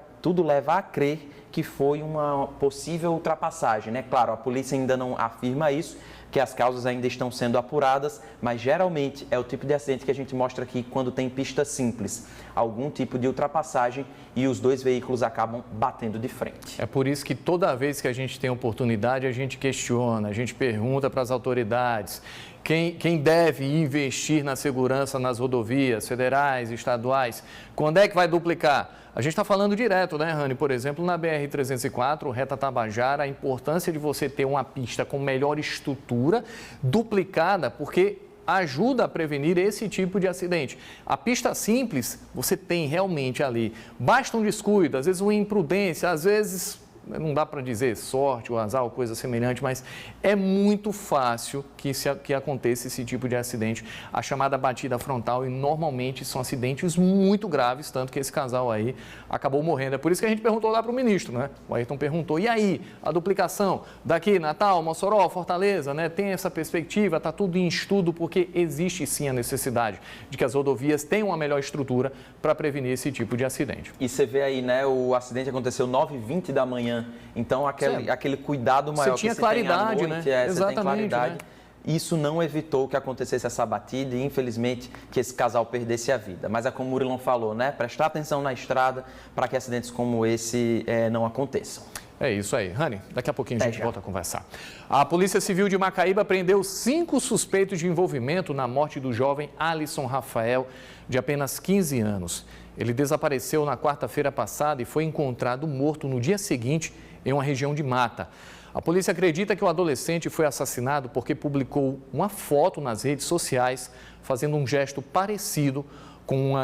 a crer que foi uma possível ultrapassagem, né? Claro, a polícia ainda não afirma isso, que as causas ainda estão sendo apuradas, mas geralmente é o tipo de acidente que a gente mostra aqui quando tem pista simples, algum tipo de ultrapassagem e os 2 veículos acabam batendo de frente. É por isso que toda vez que a gente tem oportunidade, a gente questiona, a gente pergunta para as autoridades quem deve investir na segurança nas rodovias federais, estaduais, quando é que vai duplicar? A gente está falando direto, né, Rani? Por exemplo, na BR-304, reta Tabajara, a importância de você ter uma pista com melhor estrutura, duplicada, porque ajuda a prevenir esse tipo de acidente. A pista simples, você tem realmente ali, basta um descuido, às vezes uma imprudência, às vezes não dá para dizer sorte ou azar ou coisa semelhante, mas é muito fácil que aconteça esse tipo de acidente, a chamada batida frontal, e normalmente são acidentes muito graves, tanto que esse casal aí acabou morrendo. É por isso que a gente perguntou lá para o ministro, né? O Ayrton perguntou, e aí, a duplicação daqui, Natal, Mossoró, Fortaleza, né? Tem essa perspectiva, está tudo em estudo, porque existe sim a necessidade de que as rodovias tenham uma melhor estrutura para prevenir esse tipo de acidente. E você vê aí, né, o acidente aconteceu 9h20 da manhã. Então, aquele cuidado maior você tinha que claridade, tem à noite, né? Você tem claridade. Né? Isso não evitou que acontecesse essa batida e, infelizmente, que esse casal perdesse a vida. Mas é como o Murilão falou, né? Prestar atenção na estrada para que acidentes como esse não aconteçam. É isso aí. Rani, daqui a pouquinho a gente volta a conversar. A Polícia Civil de Macaíba prendeu 5 suspeitos de envolvimento na morte do jovem Alisson Rafael, de apenas 15 anos. Ele desapareceu na quarta-feira passada e foi encontrado morto no dia seguinte em uma região de mata. A polícia acredita que o adolescente foi assassinado porque publicou uma foto nas redes sociais fazendo um gesto parecido com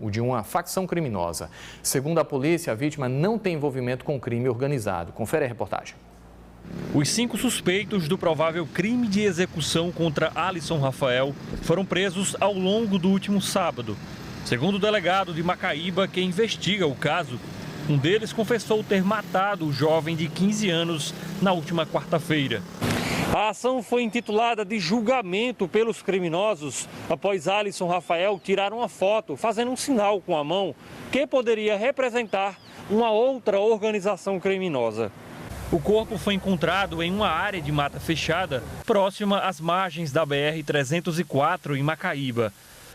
o de uma facção criminosa. Segundo a polícia, a vítima não tem envolvimento com crime organizado. Confere a reportagem. Os 5 suspeitos do provável crime de execução contra Alisson Rafael foram presos ao longo do último sábado. Segundo o delegado de Macaíba, que investiga o caso, um deles confessou ter matado o jovem de 15 anos na última quarta-feira. A ação foi intitulada de julgamento pelos criminosos após Alisson Rafael tirar uma foto fazendo um sinal com a mão que poderia representar uma outra organização criminosa. O corpo foi encontrado em uma área de mata fechada próxima às margens da BR-304 em Macaíba.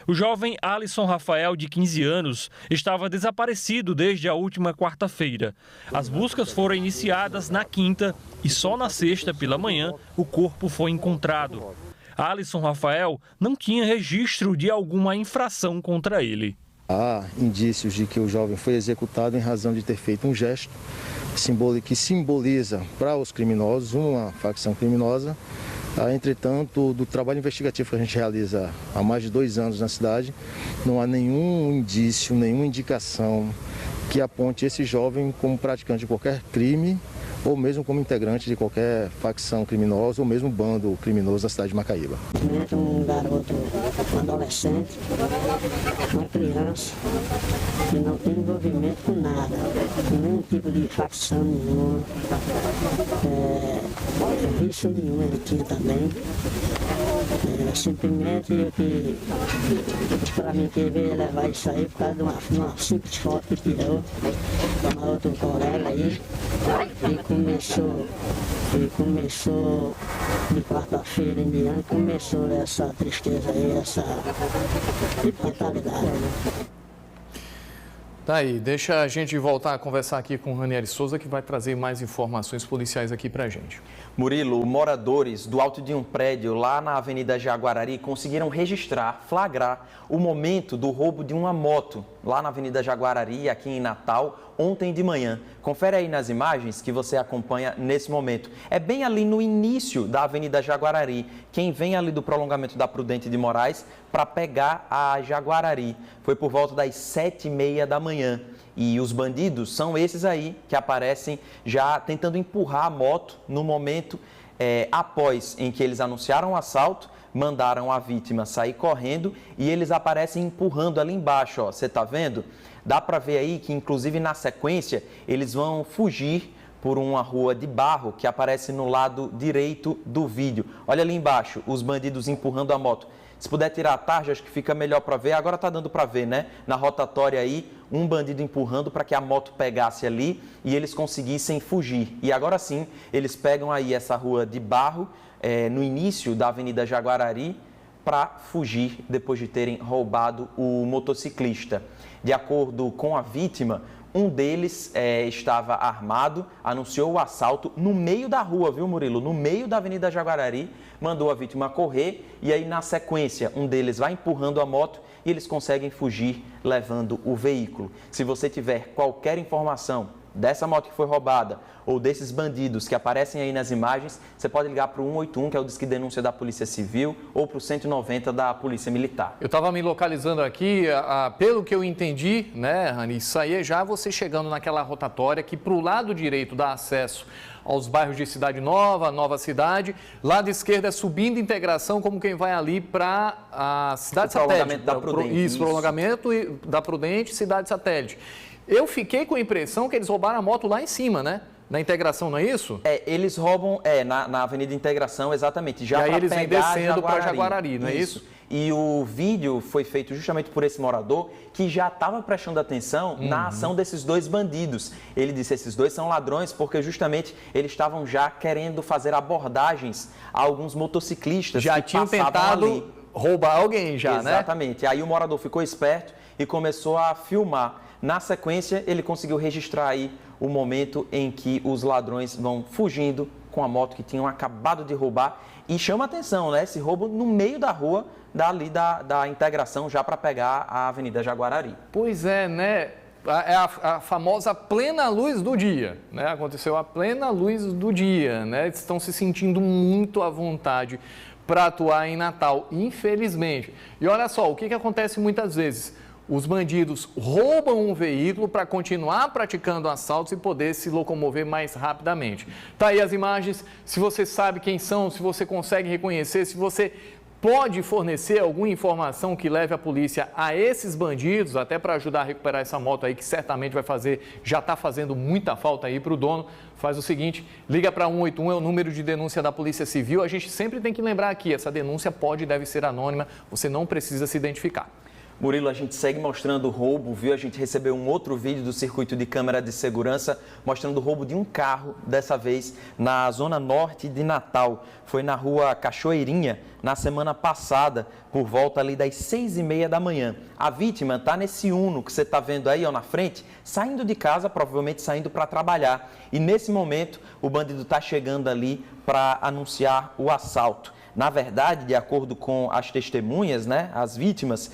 O jovem Alisson Rafael, de 15 anos, estava desaparecido desde a última quarta-feira. As buscas foram iniciadas na quinta e só na sexta pela manhã o corpo foi encontrado. Alisson Rafael não tinha registro de alguma infração contra ele. Há indícios de que o jovem foi executado em razão de ter feito um gesto que simboliza para os criminosos uma facção criminosa. Entretanto, do trabalho investigativo que a gente realiza há mais de 2 anos na cidade, não há nenhum indício, nenhuma indicação que aponte esse jovem como praticante de qualquer crime ou mesmo como integrante de qualquer facção criminosa ou mesmo bando criminoso da cidade de Macaíba. Um garoto, um adolescente, uma criança que não tem envolvimento com nada, com nenhum tipo de facção nenhuma, vício nenhum ele tinha também. Simplesmente eu que, para mim, querer levar isso aí por causa de uma simples foto que tirou com uma outra colega aí, e começou de quarta-feira em diante, começou essa tristeza aí, essa fatalidade. Tá aí, deixa a gente voltar a conversar aqui com o Ranieri Souza, que vai trazer mais informações policiais aqui pra gente. Murilo, moradores do alto de um prédio lá na Avenida Jaguarari conseguiram registrar, flagrar o momento do roubo de uma moto lá na Avenida Jaguarari, aqui em Natal, ontem de manhã. Confere aí nas imagens que você acompanha nesse momento. É bem ali no início da Avenida Jaguarari. Quem vem ali do prolongamento da Prudente de Moraes para pegar a Jaguarari. Foi por volta das 7h30 da manhã. E os bandidos são esses aí que aparecem já tentando empurrar a moto no momento após em que eles anunciaram o assalto, mandaram a vítima sair correndo e eles aparecem empurrando ali embaixo, ó. Você tá vendo? Dá para ver aí que, inclusive, na sequência, eles vão fugir por uma rua de barro que aparece no lado direito do vídeo. Olha ali embaixo, os bandidos empurrando a moto. Se puder tirar a tarja, acho que fica melhor para ver. Agora tá dando para ver, né? Na rotatória aí, um bandido empurrando para que a moto pegasse ali e eles conseguissem fugir. E agora sim, eles pegam aí essa rua de barro, no início da Avenida Jaguarari, para fugir depois de terem roubado o motociclista. De acordo com a vítima, um deles estava armado, anunciou o assalto no meio da rua, viu, Murilo? No meio da Avenida Jaguarari, mandou a vítima correr e aí, na sequência, um deles vai empurrando a moto e eles conseguem fugir levando o veículo. Se você tiver qualquer informação dessa moto que foi roubada ou desses bandidos que aparecem aí nas imagens, você pode ligar para o 181, que é o Disque Denúncia da Polícia Civil, ou para o 190 da Polícia Militar. Eu estava me localizando aqui, pelo que eu entendi, né, Rani, isso aí é já você chegando naquela rotatória que para o lado direito dá acesso aos bairros de Cidade Nova, Nova Cidade, lado esquerdo é subindo Integração, como quem vai ali para a Cidade Satélite. Prolongamento da Prudente. Isso, prolongamento da Prudente, Cidade Satélite. Eu fiquei com a impressão que eles roubaram a moto lá em cima, né? Na Integração, não é isso? Eles roubam, na Avenida Integração, exatamente. Já e aí eles vêm descendo para Jaguarari, não é isso? E o vídeo foi feito justamente por esse morador que já estava prestando atenção na ação desses dois bandidos. Ele disse, esses dois são ladrões porque justamente eles estavam já querendo fazer abordagens a alguns motociclistas já que tinham tentado ali. Roubar alguém já, Exatamente. Aí o morador ficou esperto e começou a filmar. Na sequência, ele conseguiu registrar aí o momento em que os ladrões vão fugindo com a moto que tinham acabado de roubar. E chama atenção, né? Esse roubo no meio da rua, dali da integração, já para pegar a Avenida Jaguarari. Pois é, né? É a famosa plena luz do dia, né? Aconteceu a plena luz do dia, né? Estão se sentindo muito à vontade para atuar em Natal, infelizmente. E olha só, o que acontece muitas vezes? Os bandidos roubam um veículo para continuar praticando assaltos e poder se locomover mais rapidamente. Tá aí as imagens, se você sabe quem são, se você consegue reconhecer, se você pode fornecer alguma informação que leve a polícia a esses bandidos, até para ajudar a recuperar essa moto aí, que certamente vai fazer, já está fazendo muita falta aí para o dono. Faz o seguinte, liga para 181, é o número de denúncia da Polícia Civil. A gente sempre tem que lembrar aqui, essa denúncia pode e deve ser anônima, você não precisa se identificar. Murilo, a gente segue mostrando o roubo, viu? A gente recebeu um outro vídeo do circuito de câmera de segurança mostrando o roubo de um carro, dessa vez na zona norte de Natal. Foi na rua Cachoeirinha, na semana passada, por volta ali das 6h30 da manhã. A vítima está nesse Uno que você está vendo aí, ó, na frente, saindo de casa, provavelmente saindo para trabalhar. E nesse momento, o bandido está chegando ali para anunciar o assalto. Na verdade, de acordo com as testemunhas, né, as vítimas,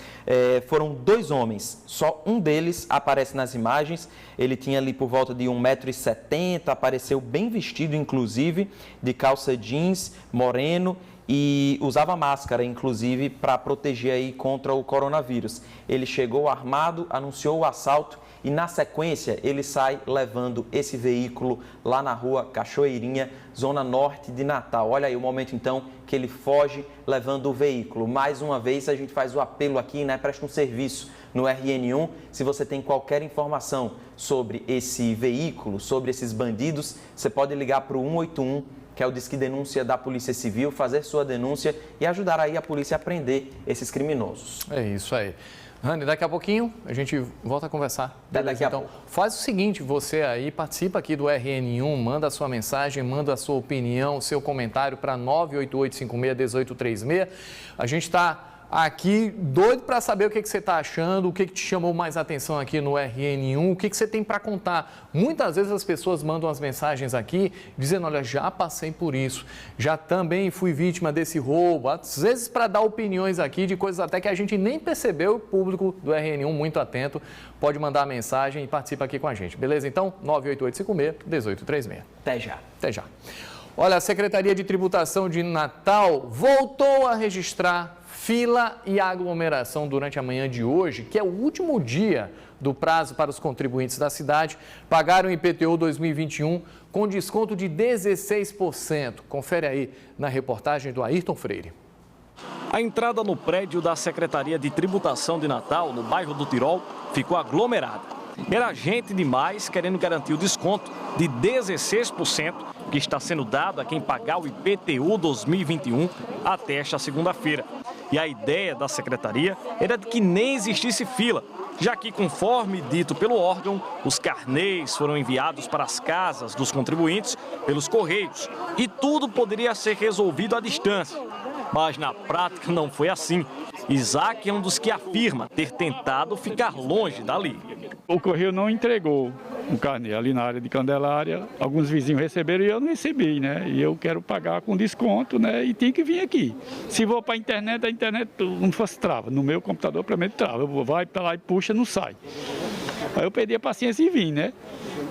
foram 2 homens. Só um deles aparece nas imagens. Ele tinha ali por volta de 1,70 m, apareceu bem vestido, inclusive, de calça jeans, moreno, e usava máscara, inclusive, para proteger aí contra o coronavírus. Ele chegou armado, anunciou o assalto e, na sequência, ele sai levando esse veículo lá na rua Cachoeirinha, zona norte de Natal. Olha aí o momento, então, que ele foge levando o veículo. Mais uma vez, a gente faz o apelo aqui, né? Presta um serviço no RN1. Se você tem qualquer informação sobre esse veículo, sobre esses bandidos, você pode ligar para o 181, que é o Disque Denúncia da Polícia Civil, fazer sua denúncia e ajudar aí a polícia a prender esses criminosos. É isso aí. Rani, daqui a pouquinho a gente volta a conversar. Daqui a então, pouco. Faz o seguinte, você aí participa aqui do RN1, manda a sua mensagem, manda a sua opinião, seu comentário para 988561836. A gente está aqui doido para saber o que você está achando, o que te chamou mais atenção aqui no RN1, o que você tem para contar. Muitas vezes as pessoas mandam as mensagens aqui dizendo, olha, já passei por isso, já também fui vítima desse roubo, às vezes para dar opiniões aqui de coisas até que a gente nem percebeu. O público do RN1 muito atento, pode mandar a mensagem e participa aqui com a gente, beleza? Então, 988561836. Até já. Até já. Olha, a Secretaria de Tributação de Natal voltou a registrar fila e aglomeração durante a manhã de hoje, que é o último dia do prazo para os contribuintes da cidade pagarem o IPTU 2021 com desconto de 16%. Confere aí na reportagem do Ayrton Freire. A entrada no prédio da Secretaria de Tributação de Natal, no bairro do Tirol, ficou aglomerada. Era gente demais querendo garantir o desconto de 16% que está sendo dado a quem pagar o IPTU 2021 até esta segunda-feira. E a ideia da secretaria era de que nem existisse fila, já que, conforme dito pelo órgão, os carnês foram enviados para as casas dos contribuintes pelos correios e tudo poderia ser resolvido à distância. Mas na prática não foi assim. Isaac é um dos que afirma ter tentado ficar longe dali. O correio não entregou o carnê ali na área de Candelária. Alguns vizinhos receberam e eu não recebi, né? E eu quero pagar com desconto, né? E tem que vir aqui. Se vou para a internet não fosse trava. No meu computador, para mim, trava. Eu vou para lá e puxa, não sai. Aí eu perdi a paciência e vim, né?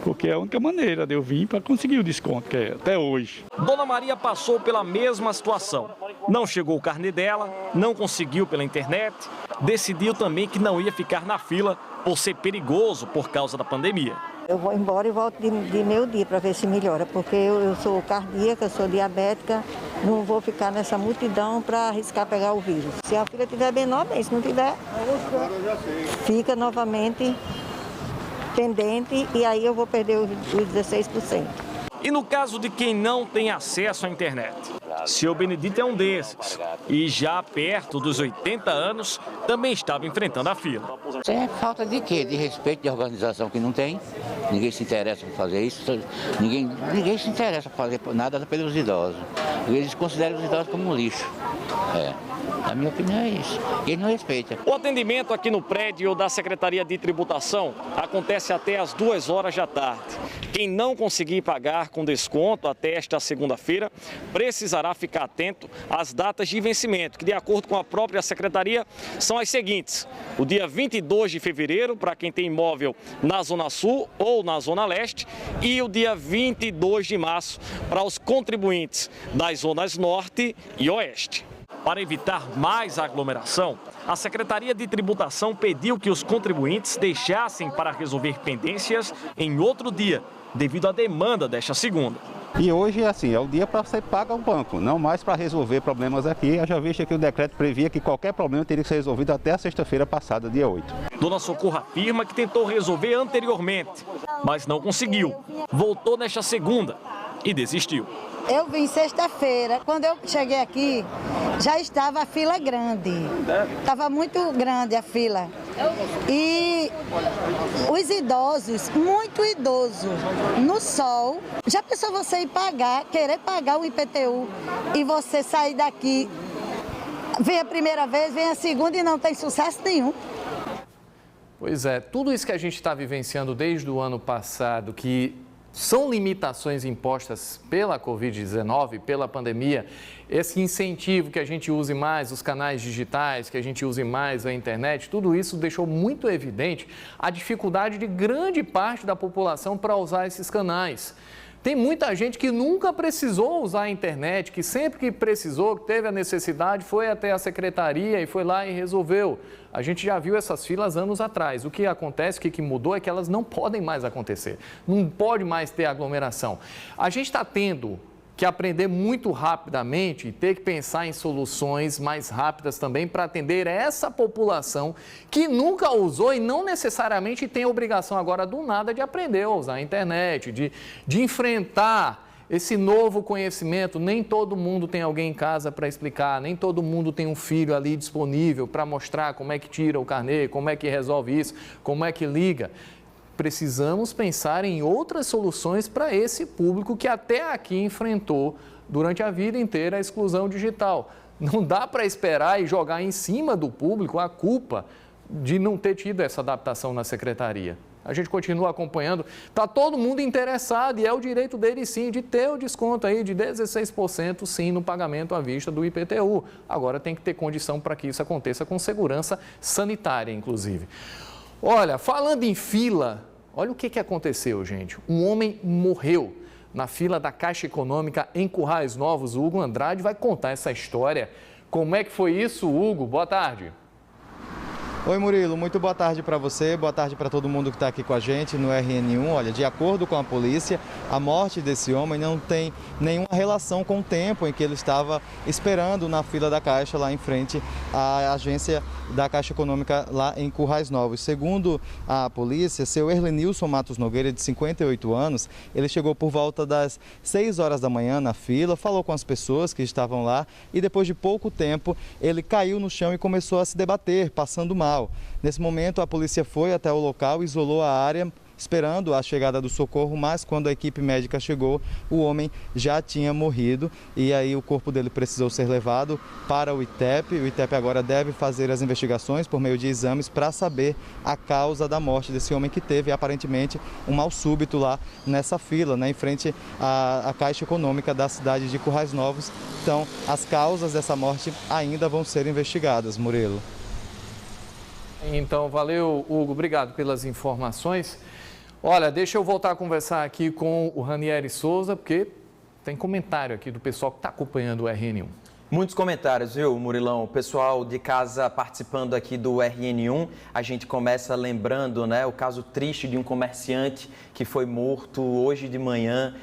Porque é a única maneira de eu vir para conseguir o desconto, que é até hoje. Dona Maria passou pela mesma situação. Não chegou o carnê dela, não conseguiu pela internet, decidiu também que não ia ficar na fila por ser perigoso por causa da pandemia. Eu vou embora e volto de meio dia para ver se melhora, porque eu sou cardíaca, sou diabética, não vou ficar nessa multidão para arriscar pegar o vírus. Se a fila estiver menor, bem, se não tiver, fica novamente pendente e aí eu vou perder os 16%. E no caso de quem não tem acesso à internet? Seu Benedito é um desses e já perto dos 80 anos também estava enfrentando a fila. É falta de quê? De respeito, de organização que não tem. Ninguém se interessa por fazer isso. Ninguém se interessa por fazer nada pelos idosos. Eles consideram os idosos como um lixo. A minha opinião é isso. Ele não respeita. O atendimento aqui no prédio da Secretaria de Tributação acontece até às 2 horas da tarde. Quem não conseguir pagar com desconto até esta segunda-feira precisará ficar atento às datas de vencimento, que de acordo com a própria Secretaria são as seguintes: o dia 22 de fevereiro para quem tem imóvel na Zona Sul ou na Zona Leste e o dia 22 de março para os contribuintes das zonas Norte e Oeste. Para evitar mais aglomeração, a Secretaria de Tributação pediu que os contribuintes deixassem para resolver pendências em outro dia, devido à demanda desta segunda. E hoje, assim, é o dia para você pagar o banco, não mais para resolver problemas aqui. Eu já vi que o decreto previa que qualquer problema teria que ser resolvido até a sexta-feira passada, dia 8. Dona Socorro afirma que tentou resolver anteriormente, mas não conseguiu. Voltou nesta segunda e desistiu. Eu vim sexta-feira. Quando eu cheguei aqui, já estava a fila grande. Estava muito grande a fila. E os idosos, muito idoso, no sol. Já pensou você ir pagar, querer pagar o IPTU e você sair daqui, vem a primeira vez, vem a segunda e não tem sucesso nenhum? Pois é, tudo isso que a gente está vivenciando desde o ano passado, que são limitações impostas pela Covid-19, pela pandemia, esse incentivo que a gente use mais os canais digitais, que a gente use mais a internet, tudo isso deixou muito evidente a dificuldade de grande parte da população para usar esses canais. Tem muita gente que nunca precisou usar a internet, que sempre que precisou, que teve a necessidade, foi até a secretaria e foi lá e resolveu. A gente já viu essas filas anos atrás. O que acontece, o que mudou é que elas não podem mais acontecer. Não pode mais ter aglomeração. A gente está tendo que aprender muito rapidamente e ter que pensar em soluções mais rápidas também para atender essa população que nunca usou e não necessariamente tem a obrigação agora do nada de aprender a usar a internet, de enfrentar esse novo conhecimento. Nem todo mundo tem alguém em casa para explicar, nem todo mundo tem um filho ali disponível para mostrar como é que tira o carnê, como é que resolve isso, como é que liga. Precisamos pensar em outras soluções para esse público que até aqui enfrentou durante a vida inteira a exclusão digital. Não dá para esperar e jogar em cima do público a culpa de não ter tido essa adaptação na secretaria. A gente continua acompanhando, está todo mundo interessado e é o direito dele sim de ter o desconto aí de 16% sim no pagamento à vista do IPTU. Agora tem que ter condição para que isso aconteça com segurança sanitária, inclusive. Olha, falando em fila, olha o que aconteceu, gente. Um homem morreu na fila da Caixa Econômica em Currais Novos. O Hugo Andrade vai contar essa história. Como é que foi isso, Hugo? Boa tarde. Oi, Murilo, muito boa tarde para você, boa tarde para todo mundo que está aqui com a gente no RN1. Olha, de acordo com a polícia, a morte desse homem não tem nenhuma relação com o tempo em que ele estava esperando na fila da Caixa lá em frente à agência da Caixa Econômica lá em Currais Novos. Segundo a polícia, seu Erlenilson Matos Nogueira, de 58 anos, ele chegou por volta das 6 horas da manhã na fila, falou com as pessoas que estavam lá e depois de pouco tempo ele caiu no chão e começou a se debater, passando mal. Nesse momento, a polícia foi até o local, isolou a área, esperando a chegada do socorro, mas quando a equipe médica chegou, o homem já tinha morrido e aí o corpo dele precisou ser levado para o ITEP. O ITEP agora deve fazer as investigações por meio de exames para saber a causa da morte desse homem que teve aparentemente um mal súbito lá nessa fila, né, em frente à Caixa Econômica da cidade de Currais Novos. Então, as causas dessa morte ainda vão ser investigadas, Murilo. Então, valeu, Hugo. Obrigado pelas informações. Olha, deixa eu voltar a conversar aqui com o Ranieri Souza, porque tem comentário aqui do pessoal que está acompanhando o RN1. Muitos comentários, viu, Murilão? O pessoal de casa participando aqui do RN1, a gente começa lembrando, né, o caso triste de um comerciante que foi morto hoje de manhã.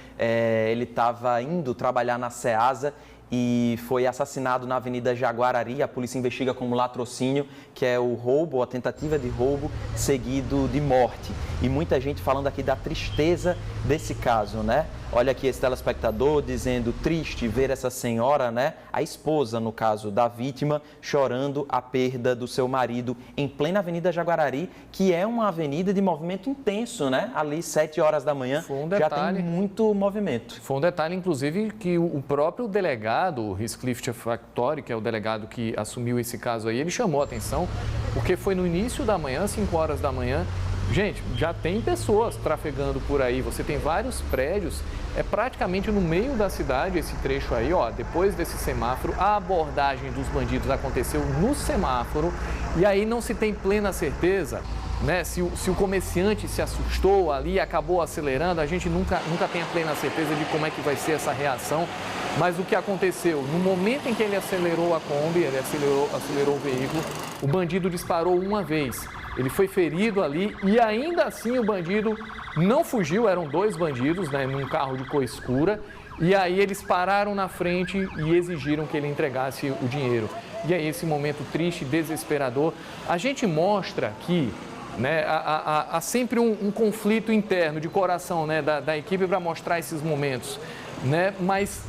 Ele estava indo trabalhar na Ceasa e foi assassinado na Avenida Jaguarari. A polícia investiga como latrocínio, que é o roubo, a tentativa de roubo seguido de morte. e muita gente falando aqui da tristeza desse caso, né? Olha aqui esse telespectador dizendo triste ver essa senhora, né? A esposa, no caso da vítima, chorando a perda do seu marido em plena Avenida Jaguarari, que é uma avenida de movimento intenso, né? Ali, 7 horas da manhã, já tem muito movimento. Foi um detalhe, inclusive, que o próprio delegado, o Heathcliff Factori, que é o delegado que assumiu esse caso aí, ele chamou a atenção, porque foi no início da manhã, 5 horas da manhã. Gente, já tem pessoas trafegando por aí, você tem vários prédios, é praticamente no meio da cidade esse trecho aí, ó, depois desse semáforo, a abordagem dos bandidos aconteceu no semáforo e aí não se tem plena certeza, né, se o comerciante se assustou ali e acabou acelerando, a gente nunca tem a plena certeza de como é que vai ser essa reação, mas o que aconteceu, no momento em que ele acelerou a Kombi, ele acelerou o veículo, o bandido disparou uma vez. Ele foi ferido ali e ainda assim o bandido não fugiu, eram 2 bandidos, né, num carro de cor escura. E aí eles pararam na frente e exigiram que ele entregasse o dinheiro. E aí esse momento triste, desesperador, a gente mostra que, né, há sempre um conflito interno de coração, né, da equipe para mostrar esses momentos, né, mas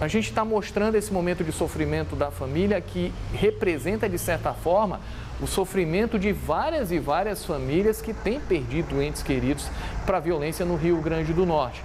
a gente está mostrando esse momento de sofrimento da família que representa, de certa forma, o sofrimento de várias e várias famílias que têm perdido entes queridos para a violência no Rio Grande do Norte.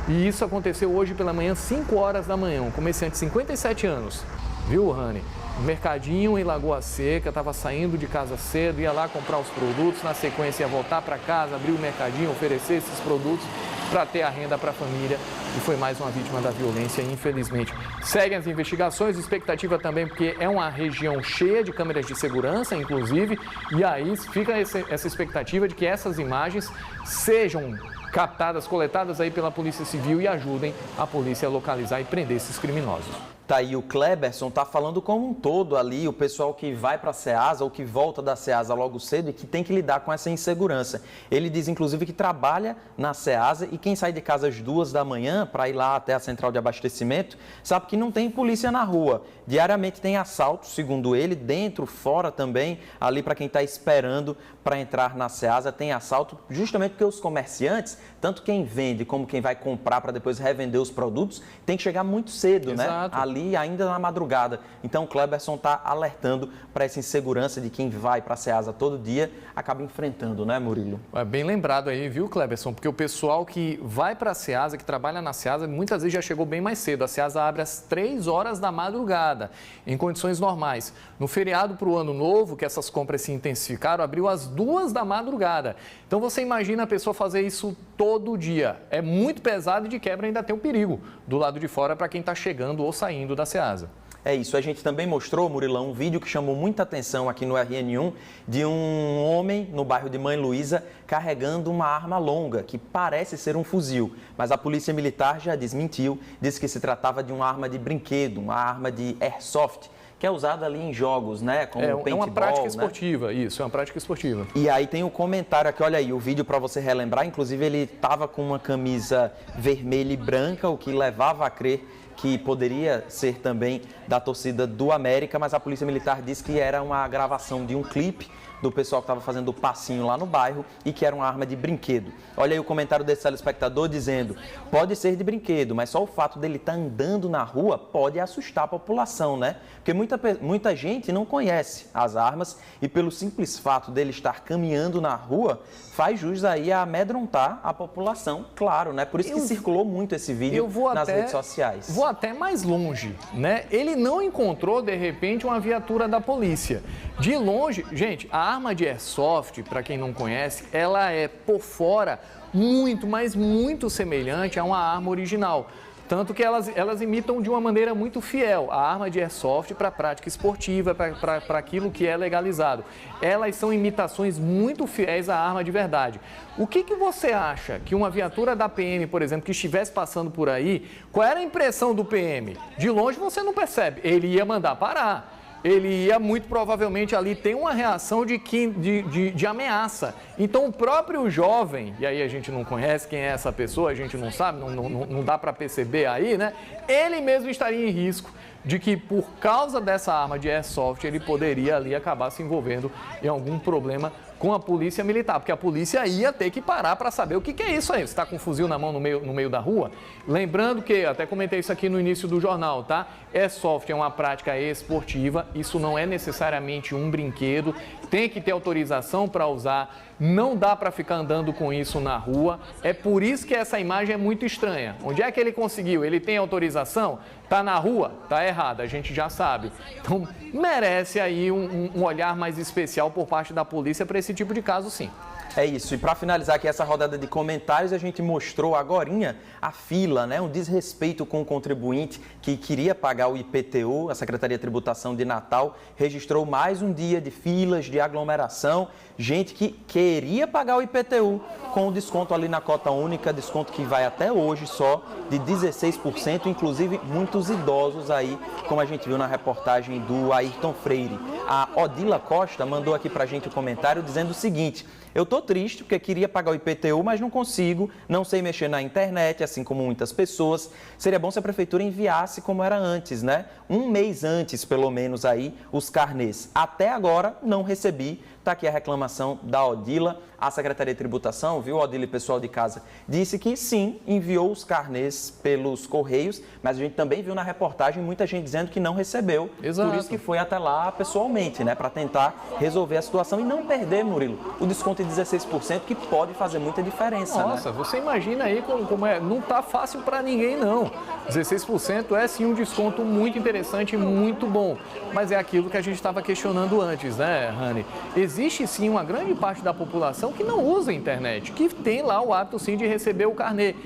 E isso aconteceu hoje pela manhã, 5 horas da manhã, um comerciante de 57 anos, viu, Rani? Mercadinho em Lagoa Seca, estava saindo de casa cedo, ia lá comprar os produtos, na sequência ia voltar para casa, abrir o mercadinho, oferecer esses produtos para ter a renda para a família e foi mais uma vítima da violência, infelizmente. Seguem as investigações, expectativa também porque é uma região cheia de câmeras de segurança, inclusive, e aí fica essa expectativa de que essas imagens sejam captadas, coletadas aí pela Polícia Civil e ajudem a polícia a localizar e prender esses criminosos. Tá aí o Kleberson, tá falando como um todo ali, o pessoal que vai para a Ceasa ou que volta da Ceasa logo cedo e que tem que lidar com essa insegurança. Ele diz, inclusive, que trabalha na Ceasa e quem sai de casa às 2 da manhã para ir lá até a central de abastecimento, sabe que não tem polícia na rua. Diariamente tem assalto, segundo ele, dentro, fora também, ali para quem está esperando para entrar na Ceasa, tem assalto, justamente porque os comerciantes, tanto quem vende como quem vai comprar para depois revender os produtos, tem que chegar muito cedo, Exato. né? Ali ainda na madrugada. Então o Kleberson está alertando para essa insegurança de quem vai para a Ceasa todo dia, acaba enfrentando, né, Murilo? É bem lembrado aí, viu, Kleberson? Porque o pessoal que vai para a Ceasa, que trabalha na Ceasa, muitas vezes já chegou bem mais cedo. A Ceasa abre às 3 horas da madrugada, em condições normais. No feriado para o Ano Novo, que essas compras se intensificaram, abriu às 2 da madrugada. Então você imagina a pessoa fazer isso todo dia. É muito pesado e de quebra ainda tem o perigo do lado de fora para quem está chegando ou saindo da Ceasa. É isso, a gente também mostrou, Murilão, um vídeo que chamou muita atenção aqui no RN1 de um homem no bairro de Mãe Luísa carregando uma arma longa, que parece ser um fuzil, mas a polícia militar já desmentiu, disse que se tratava de uma arma de brinquedo, uma arma de airsoft, que é usada ali em jogos, né, como paintball, é uma prática esportiva, né? Isso, é uma prática esportiva. E aí tem um comentário aqui, olha aí, o vídeo para você relembrar, inclusive ele estava com uma camisa vermelha e branca, o que levava a crer que poderia ser também da torcida do América, mas a Polícia Militar disse que era uma gravação de um clipe do pessoal que estava fazendo o passinho lá no bairro e que era uma arma de brinquedo. Olha aí o comentário desse telespectador dizendo, pode ser de brinquedo, mas só o fato dele estar andando na rua pode assustar a população, né? Porque muita gente não conhece as armas e pelo simples fato dele estar caminhando na rua, faz jus aí a amedrontar a população, claro, né? Por isso que circulou muito esse vídeo nas redes sociais. Vou até mais longe, né? Ele não encontrou, de repente, uma viatura da polícia. De longe, gente, a arma de airsoft, para quem não conhece, ela é por fora muito, mas muito semelhante a uma arma original. Tanto que elas imitam de uma maneira muito fiel a arma de airsoft para a prática esportiva, para aquilo que é legalizado. Elas são imitações muito fiéis à arma de verdade. O que você acha que uma viatura da PM, por exemplo, que estivesse passando por aí, qual era a impressão do PM? De longe você não percebe, ele ia mandar parar. Ele ia muito provavelmente ali ter uma reação de ameaça. Então o próprio jovem, e aí a gente não conhece quem é essa pessoa, a gente não sabe, não dá para perceber aí, né? Ele mesmo estaria em risco de que por causa dessa arma de airsoft ele poderia ali acabar se envolvendo em algum problema com a polícia militar, porque a polícia ia ter que parar para saber o que é isso aí. Você está com um fuzil na mão no meio da rua? Lembrando que, até comentei isso aqui no início do jornal, tá? Airsoft é uma prática esportiva, isso não é necessariamente um brinquedo, tem que ter autorização para usar, não dá para ficar andando com isso na rua. É por isso que essa imagem é muito estranha. Onde é que ele conseguiu? Ele tem autorização? Tá na rua? Tá errado, a gente já sabe. Então, merece aí um olhar mais especial por parte da polícia para esse tipo de caso, sim. É isso. E para finalizar aqui essa rodada de comentários, a gente mostrou agorinha a fila, né? Um desrespeito com o contribuinte que queria pagar o IPTU. A Secretaria de Tributação de Natal registrou mais um dia de filas, de aglomeração. Gente que queria pagar o IPTU com o desconto ali na cota única, desconto que vai até hoje só de 16%, inclusive muitos idosos aí, como a gente viu na reportagem do Ayrton Freire. A Odila Costa mandou aqui pra gente um comentário dizendo o seguinte: eu tô triste porque queria pagar o IPTU, mas não consigo, não sei mexer na internet, assim como muitas pessoas. Seria bom se a prefeitura enviasse como era antes, né? Um mês antes, pelo menos, aí, os carnês. Até agora, não recebi. Está aqui a reclamação da Odila. A Secretaria de Tributação, viu, Odila e pessoal de casa, disse que sim, enviou os carnês pelos Correios, mas a gente também viu na reportagem muita gente dizendo que não recebeu. Exato. Por isso que foi até lá pessoalmente, né, para tentar resolver a situação e não perder, Murilo, o desconto de 16%, que pode fazer muita diferença. Nossa, né? Você imagina aí como é. Não tá fácil para ninguém, não. 16% é sim um desconto muito interessante e muito bom. Mas é aquilo que a gente estava questionando antes, né, Rani? Existe sim uma grande parte da população que não usa a internet, que tem lá o hábito sim de receber o carnê.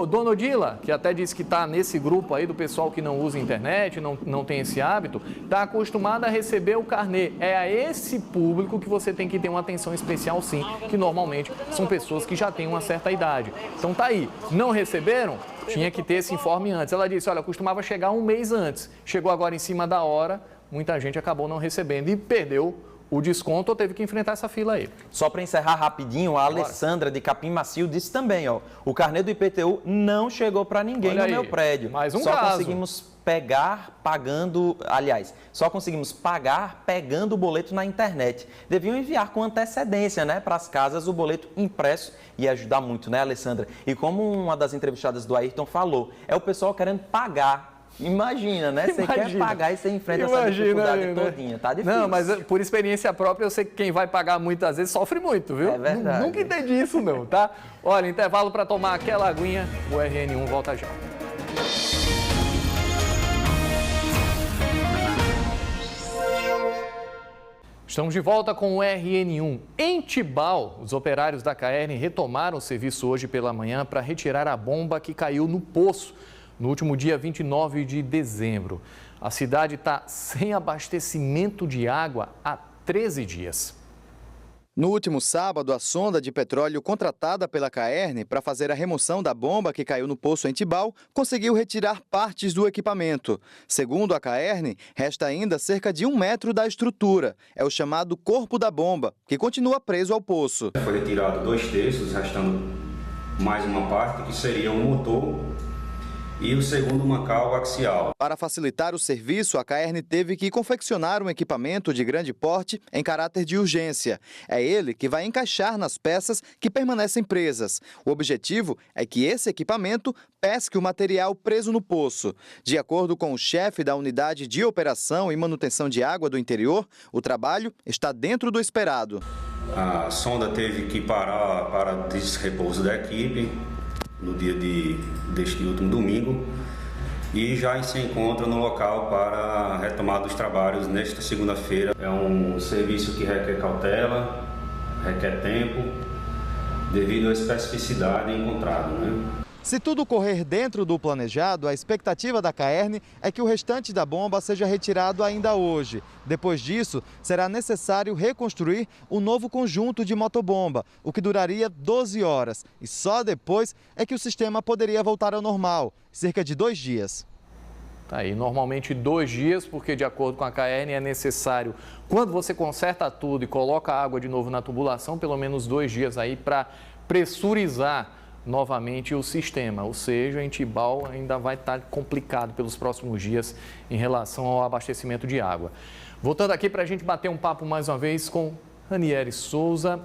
Dona Odila, que até disse que está nesse grupo aí do pessoal que não usa a internet, não tem esse hábito, está acostumada a receber o carnê. É a esse público que você tem que ter uma atenção especial sim, que normalmente são pessoas que já têm uma certa idade. Então tá aí, não receberam? Tinha que ter esse informe antes. Ela disse, olha, costumava chegar um mês antes, chegou agora em cima da hora, muita gente acabou não recebendo e perdeu o desconto ou teve que enfrentar essa fila aí. Só para encerrar rapidinho, a Alessandra de Capim Macio disse também, ó, o carnê do IPTU não chegou para ninguém no meu prédio. Mais um Só caso. conseguimos pegar pagando, aliás, só conseguimos pagar pegando o boleto na internet. Deviam enviar com antecedência, né, para as casas o boleto impresso, ia ajudar muito, né, Alessandra? E como uma das entrevistadas do Ayrton falou, é o pessoal querendo pagar. Imagina, né? Você quer pagar e você enfrenta essa dificuldade todinha. Tá difícil. Não, mas por experiência própria, eu sei que quem vai pagar muitas vezes sofre muito, viu? É verdade. Nunca entendi isso não, tá? Olha, intervalo para tomar aquela aguinha. O RN1 volta já. Estamos de volta com o RN1. Em Tibau, os operários da CAERN retomaram o serviço hoje pela manhã para retirar a bomba que caiu no poço no último dia 29 de dezembro. A cidade está sem abastecimento de água há 13 dias. No último sábado, a sonda de petróleo contratada pela CAERN para fazer a remoção da bomba que caiu no poço em Tibau conseguiu retirar partes do equipamento. Segundo a CAERN, resta ainda cerca de 1 metro da estrutura. É o chamado corpo da bomba, que continua preso ao poço. Foi retirado 2/3, restando mais uma parte, que seria o motor e o segundo mancal axial. Para facilitar o serviço, a CAERN teve que confeccionar um equipamento de grande porte em caráter de urgência. É ele que vai encaixar nas peças que permanecem presas. O objetivo é que esse equipamento pesque o material preso no poço. De acordo com o chefe da Unidade de Operação e Manutenção de Água do Interior, o trabalho está dentro do esperado. A sonda teve que parar para desrepouso da equipe no dia deste último domingo e já se encontra no local para a retomada dos trabalhos nesta segunda-feira. É um serviço que requer cautela, requer tempo, devido à especificidade encontrada, né? Se tudo correr dentro do planejado, a expectativa da CAERN é que o restante da bomba seja retirado ainda hoje. Depois disso, será necessário reconstruir um novo conjunto de motobomba, o que duraria 12 horas. E só depois é que o sistema poderia voltar ao normal, cerca de 2 dias. Tá aí, normalmente 2 dias, porque de acordo com a CAERN é necessário, quando você conserta tudo e coloca a água de novo na tubulação, pelo menos 2 dias aí para pressurizar novamente o sistema, ou seja, em Tibau ainda vai estar complicado pelos próximos dias em relação ao abastecimento de água. Voltando aqui para a gente bater um papo mais uma vez com Ranieri Souza,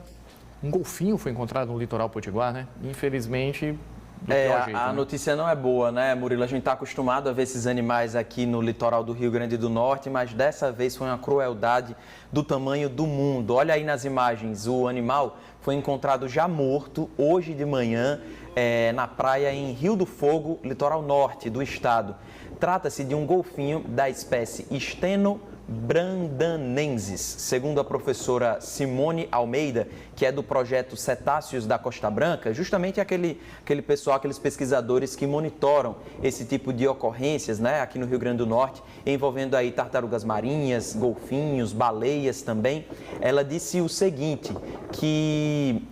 um golfinho foi encontrado no litoral potiguar, né? Infelizmente, do pior jeito, a notícia não é boa, né, Murilo? A gente está acostumado a ver esses animais aqui no litoral do Rio Grande do Norte, mas dessa vez foi uma crueldade do tamanho do mundo. Olha aí nas imagens, o animal foi encontrado já morto hoje de manhã na praia em Rio do Fogo, litoral norte do estado. Trata-se de um golfinho da espécie Steno-brandanensis, segundo a professora Simone Almeida, que é do projeto Cetáceos da Costa Branca, justamente aquele pessoal, aqueles pesquisadores que monitoram esse tipo de ocorrências, né, aqui no Rio Grande do Norte, envolvendo aí tartarugas marinhas, golfinhos, baleias também. Ela disse o seguinte, que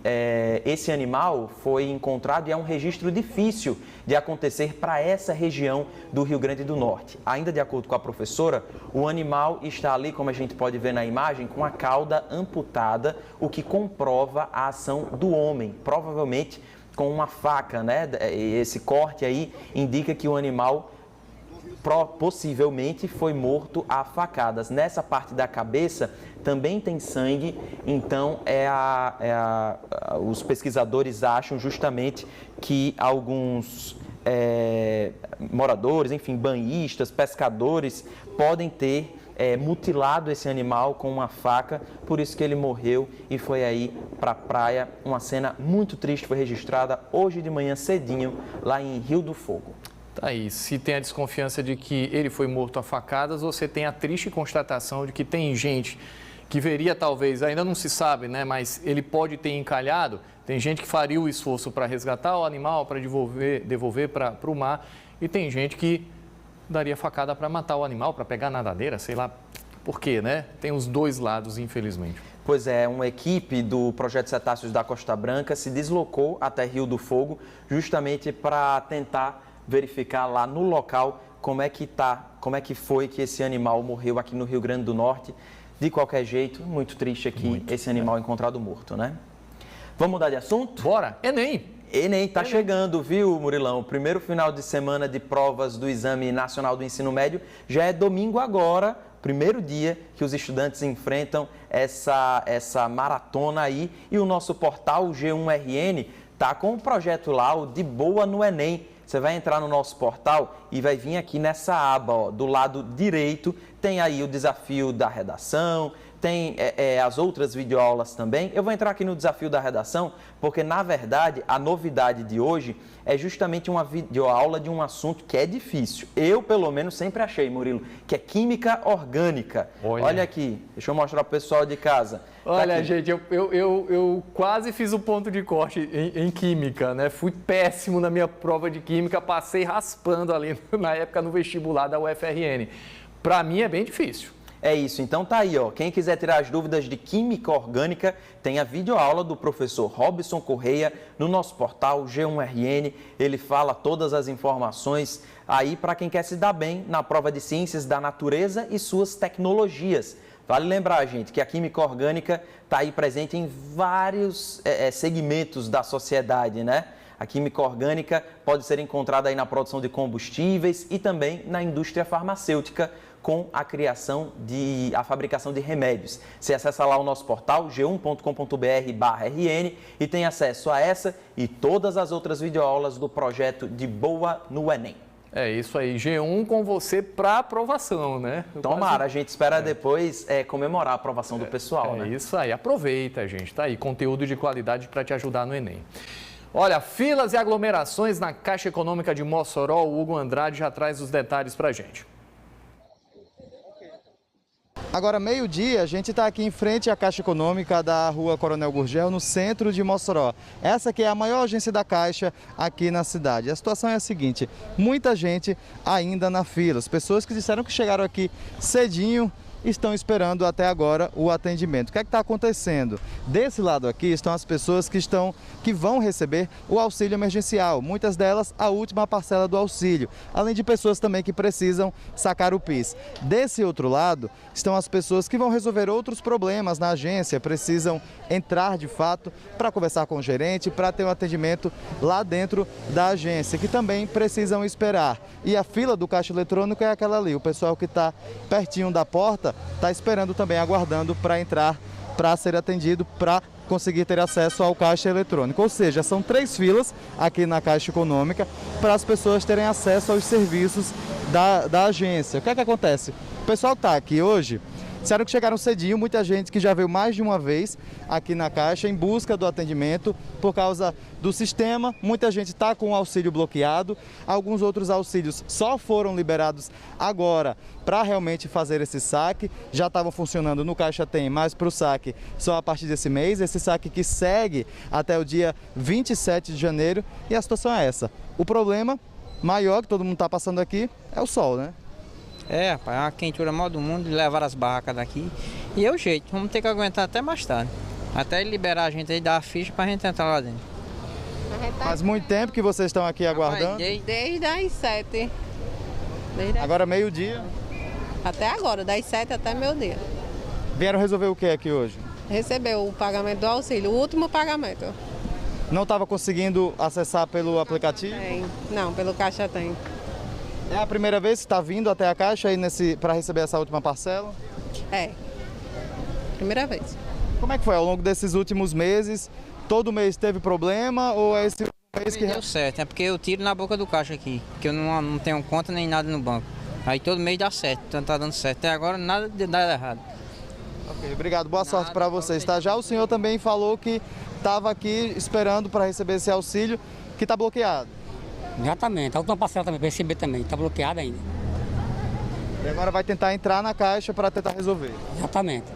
esse animal foi encontrado e é um registro difícil de acontecer para essa região do Rio Grande do Norte. Ainda de acordo com a professora, o animal está ali, como a gente pode ver na imagem, com a cauda amputada, o que comprova a ação do homem, provavelmente com uma faca, né? Esse corte aí indica que o animal possivelmente foi morto a facadas. Nessa parte da cabeça também tem sangue, então os pesquisadores acham justamente que alguns moradores, enfim, banhistas, pescadores, podem ter mutilado esse animal com uma faca, por isso que ele morreu e foi aí para a praia. Uma cena muito triste foi registrada hoje de manhã cedinho, lá em Rio do Fogo. Tá aí, se tem a desconfiança de que ele foi morto a facadas, você tem a triste constatação de que tem gente que veria talvez, ainda não se sabe, né, mas ele pode ter encalhado, tem gente que faria o esforço para resgatar o animal, para devolver para o mar, e tem gente que daria facada para matar o animal, para pegar a nadadeira, sei lá por quê, né? Tem os dois lados, infelizmente. Pois é, uma equipe do Projeto Cetáceos da Costa Branca se deslocou até Rio do Fogo justamente para tentar verificar lá no local como é que foi que esse animal morreu aqui no Rio Grande do Norte. De qualquer jeito, muito triste aqui esse animal encontrado morto, né? Vamos mudar de assunto? Bora! Enem está chegando, viu, Murilão? O primeiro final de semana de provas do Exame Nacional do Ensino Médio já é domingo agora, primeiro dia que os estudantes enfrentam essa maratona aí. E o nosso portal G1RN está com um projeto lá, o De Boa no Enem. Você vai entrar no nosso portal e vai vir aqui nessa aba, ó, do lado direito, tem aí o desafio da redação, tem as outras videoaulas também. Eu vou entrar aqui no desafio da redação, porque na verdade a novidade de hoje é justamente uma videoaula de um assunto que é difícil. Eu, pelo menos, sempre achei, Murilo, que é química orgânica. Olha aqui, deixa eu mostrar para o pessoal de casa. Olha, tá, gente, eu quase fiz o ponto de corte em química, né? Fui péssimo na minha prova de química, passei raspando ali na época no vestibular da UFRN. Para mim é bem difícil. É isso, então tá aí, ó. Quem quiser tirar as dúvidas de química orgânica, tem a videoaula do professor Robson Correia no nosso portal G1RN. Ele fala todas as informações aí para quem quer se dar bem na prova de ciências da natureza e suas tecnologias. Vale lembrar, gente, que a química orgânica está aí presente em vários segmentos da sociedade, né? A química orgânica pode ser encontrada aí na produção de combustíveis e também na indústria farmacêutica, com a fabricação de remédios. Você acessa lá o nosso portal g1.com.br/rn e tem acesso a essa e todas as outras videoaulas do projeto De Boa no Enem. É isso aí, G1 com você para aprovação, né? Tomara, a gente espera depois comemorar a aprovação do pessoal, né? É isso aí, aproveita, gente, tá aí, conteúdo de qualidade para te ajudar no Enem. Olha, filas e aglomerações na Caixa Econômica de Mossoró, o Hugo Andrade já traz os detalhes para a gente. Agora, meio-dia, a gente está aqui em frente à Caixa Econômica da Rua Coronel Gurgel, no centro de Mossoró. Essa aqui é a maior agência da Caixa aqui na cidade. A situação é a seguinte, muita gente ainda na fila. As pessoas que disseram que chegaram aqui cedinho estão esperando até agora o atendimento. O que é que está acontecendo? Desse lado aqui estão as pessoas que vão receber o auxílio emergencial, muitas delas a última parcela do auxílio, além de pessoas também que precisam sacar o PIS. Desse outro lado estão as pessoas que vão resolver outros problemas na agência, precisam entrar de fato para conversar com o gerente, para ter um atendimento lá dentro da agência, que também precisam esperar. E a fila do caixa eletrônico é aquela ali, o pessoal que está pertinho da porta está esperando também, aguardando para entrar para ser atendido, para conseguir ter acesso ao caixa eletrônico. Ou seja, são 3 filas aqui na Caixa Econômica para as pessoas terem acesso aos serviços da agência. O que é que acontece? O pessoal que está aqui hoje, disseram que chegaram cedinho, muita gente que já veio mais de uma vez aqui na Caixa em busca do atendimento por causa do sistema. Muita gente está com o auxílio bloqueado, alguns outros auxílios só foram liberados agora para realmente fazer esse saque. Já estavam funcionando no Caixa Tem, mas para o saque só a partir desse mês. Esse saque que segue até o dia 27 de janeiro e a situação é essa. O problema maior que todo mundo está passando aqui é o sol, né? É, rapaz, é uma quentura maior do mundo, levar as barracas daqui. E é o jeito, vamos ter que aguentar até mais tarde. Até ele liberar a gente aí, dar a ficha pra gente entrar lá dentro. Faz muito tempo que vocês estão aqui aguardando? Desde as 7. Agora meio-dia? Até agora, das 7 até meio-dia. Vieram resolver o que aqui hoje? Recebeu o pagamento do auxílio, o último pagamento. Não estava conseguindo acessar pelo aplicativo? Não, pelo Caixa Tem. É a primeira vez que está vindo até a Caixa aí para receber essa última parcela? É, primeira vez. Como é que foi ao longo desses últimos meses? Todo mês teve problema ou é esse mês que... Deu certo, é porque eu tiro na boca do caixa aqui, que eu não tenho conta nem nada no banco. Aí todo mês dá certo, então tá dando certo. Até agora nada de dar errado. Ok, obrigado, boa sorte para vocês, tá? Já o senhor também falou que estava aqui esperando para receber esse auxílio, que está bloqueado. Exatamente, a última parcela também, para receber também, está bloqueada ainda. E agora vai tentar entrar na Caixa para tentar resolver. Exatamente.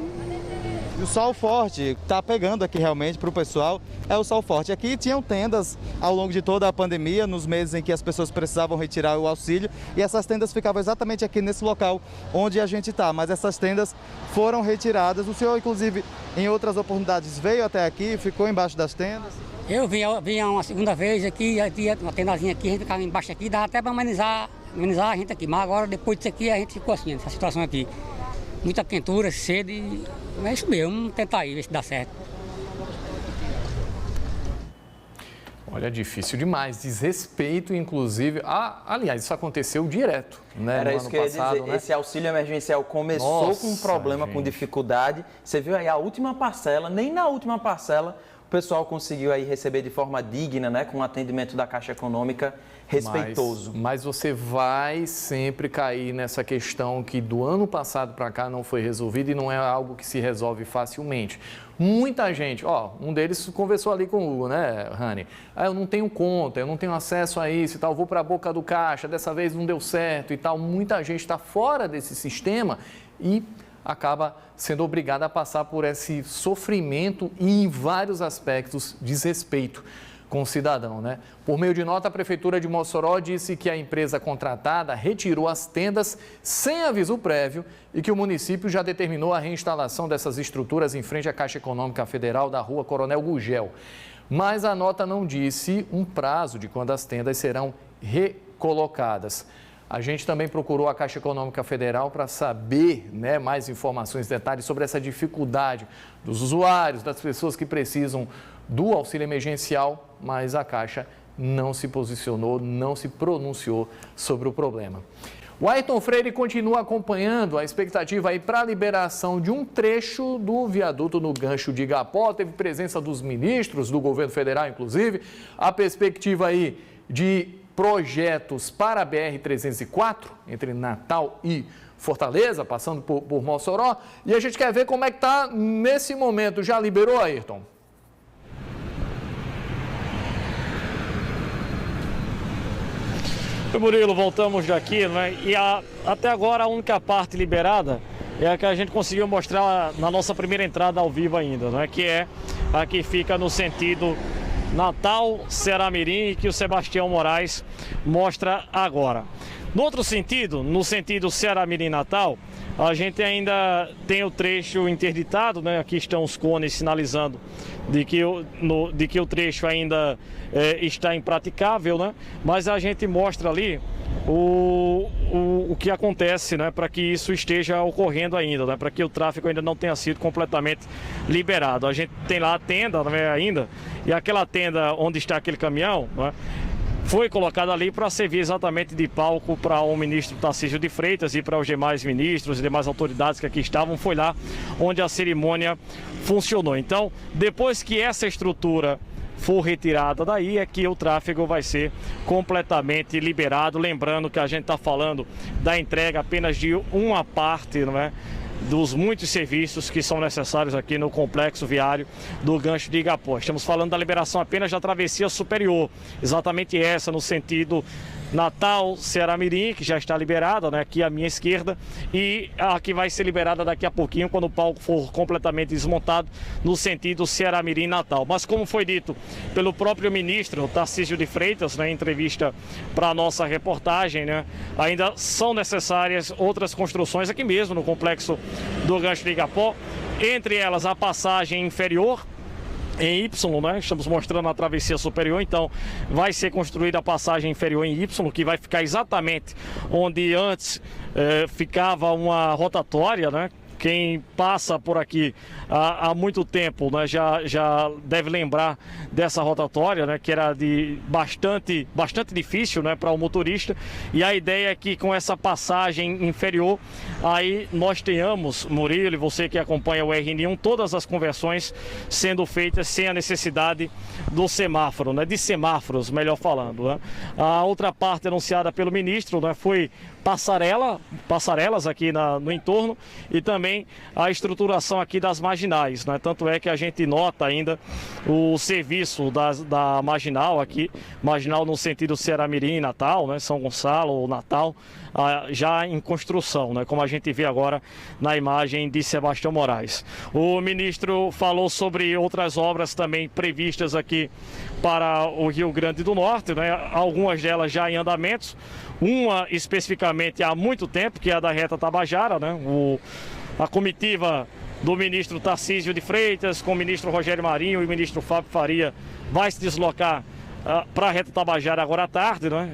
E o sol forte está pegando aqui realmente para o pessoal, é o sol forte. Aqui tinham tendas ao longo de toda a pandemia, nos meses em que as pessoas precisavam retirar o auxílio, e essas tendas ficavam exatamente aqui nesse local onde a gente está, mas essas tendas foram retiradas. O senhor, inclusive, em outras oportunidades veio até aqui, ficou embaixo das tendas? Eu vinha uma segunda vez aqui, tinha uma tendazinha aqui, a gente ficava embaixo aqui, dava até para amenizar a gente aqui, mas agora depois disso aqui a gente ficou assim, nessa situação aqui. Muita quentura, sede, é isso mesmo, vamos tentar aí, ver se dá certo. Olha, difícil demais, desrespeito, inclusive. Aliás, isso aconteceu direto, né? Era no isso ano que eu ia passado, dizer. Né? Esse auxílio emergencial começou com um problema, com dificuldade. Você viu aí a última parcela, nem na última parcela o pessoal conseguiu aí receber de forma digna, né? Com o atendimento da Caixa Econômica respeitoso. Mas você vai sempre cair nessa questão que do ano passado para cá não foi resolvida e não é algo que se resolve facilmente. Muita gente, um deles conversou ali com o Hugo, né, Rani? Eu não tenho conta, eu não tenho acesso a isso e tal, vou para a boca do caixa, dessa vez não deu certo e tal. Muita gente está fora desse sistema e acaba sendo obrigada a passar por esse sofrimento e, em vários aspectos, desrespeito com o cidadão, né? Por meio de nota, a Prefeitura de Mossoró disse que a empresa contratada retirou as tendas sem aviso prévio e que o município já determinou a reinstalação dessas estruturas em frente à Caixa Econômica Federal da Rua Coronel Gugel. Mas a nota não disse um prazo de quando as tendas serão recolocadas. A gente também procurou a Caixa Econômica Federal para saber, né, mais informações, detalhes sobre essa dificuldade dos usuários, das pessoas que precisam do auxílio emergencial, mas a Caixa não se posicionou, não se pronunciou sobre o problema. O Ayrton Freire continua acompanhando a expectativa aí para a liberação de um trecho do viaduto no Gancho de Igapó. Teve presença dos ministros do governo federal, inclusive. A perspectiva aí de projetos para a BR-304, entre Natal e Fortaleza, passando por Mossoró. E a gente quer ver como é que está nesse momento. Já liberou, Ayrton? Murilo, voltamos daqui, né? E até agora a única parte liberada é a que a gente conseguiu mostrar na nossa primeira entrada ao vivo ainda, né? Que é a que fica no sentido Natal, Ceará-Mirim, que o Sebastião Moraes mostra agora. No outro sentido, no sentido Ceará-Mirim-Natal, a gente ainda tem o trecho interditado, né? Aqui estão os cones sinalizando de que o trecho ainda está impraticável, né? Mas a gente mostra ali o que acontece, né? Para que isso esteja ocorrendo ainda, né? Para que o tráfego ainda não tenha sido completamente liberado. A gente tem lá a tenda, né, ainda, e aquela tenda onde está aquele caminhão, né? foi colocado ali para servir exatamente de palco para o ministro Tarcísio de Freitas e para os demais ministros e demais autoridades que aqui estavam. Foi lá onde a cerimônia funcionou. Então, depois que essa estrutura for retirada daí, é que o tráfego vai ser completamente liberado. Lembrando que a gente está falando da entrega apenas de uma parte, não é, dos muitos serviços que são necessários aqui no complexo viário do Gancho de Igapó. Estamos falando da liberação apenas da travessia superior, exatamente essa no sentido Natal, Ceará-Mirim, que já está liberada, né, aqui à minha esquerda, e a que vai ser liberada daqui a pouquinho, quando o palco for completamente desmontado, no sentido Ceará-Mirim-Natal. Mas como foi dito pelo próprio ministro Tarcísio de Freitas, né, em entrevista para a nossa reportagem, né, ainda são necessárias outras construções aqui mesmo no complexo do Gancho de Igapó, entre elas a passagem inferior, em Y, né? Estamos mostrando a travessia superior, então vai ser construída a passagem inferior em Y, que vai ficar exatamente onde antes ficava uma rotatória, né? Quem passa por aqui há muito tempo, né, já deve lembrar dessa rotatória, né, que era de bastante difícil, né, para o motorista. E a ideia é que com essa passagem inferior, aí nós tenhamos, Murilo e você que acompanha o RN1, todas as conversões sendo feitas sem a necessidade do semáforo, né, de semáforos, melhor falando, né. A outra parte anunciada pelo ministro, né, foi passarelas aqui no entorno e também a estruturação aqui das marginais, né? Tanto é que a gente nota ainda o serviço da marginal aqui, marginal no sentido Ceará-Mirim, Natal, né? São Gonçalo, Natal, já em construção, né? Como a gente vê agora na imagem de Sebastião Moraes. O ministro falou sobre outras obras também previstas aqui para o Rio Grande do Norte, né? Algumas delas já em andamentos, uma especificamente há muito tempo, que é a da Reta Tabajara, né? A comitiva do ministro Tarcísio de Freitas, com o ministro Rogério Marinho e o ministro Fábio Faria, vai se deslocar para a Reta Tabajara agora à tarde, né?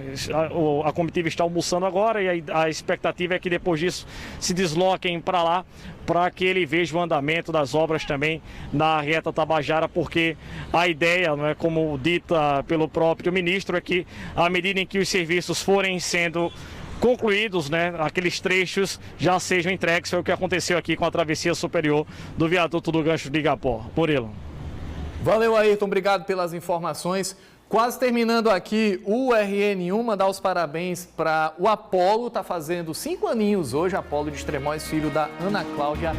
A comitiva está almoçando agora e a expectativa é que depois disso se desloquem para lá, para que ele veja o andamento das obras também na Reta Tabajara, porque a ideia, não é, como dita pelo próprio ministro, é que à medida em que os serviços forem sendo concluídos, né, aqueles trechos já sejam entregues. Foi o que aconteceu aqui com a travessia superior do viaduto do Gancho de Igapó. Murilo. Valeu, Ayrton, obrigado pelas informações. Quase terminando aqui o RN1, mandar os parabéns para o Apolo, está fazendo 5 aninhos hoje, Apolo de Extremóis, filho da Ana Cláudia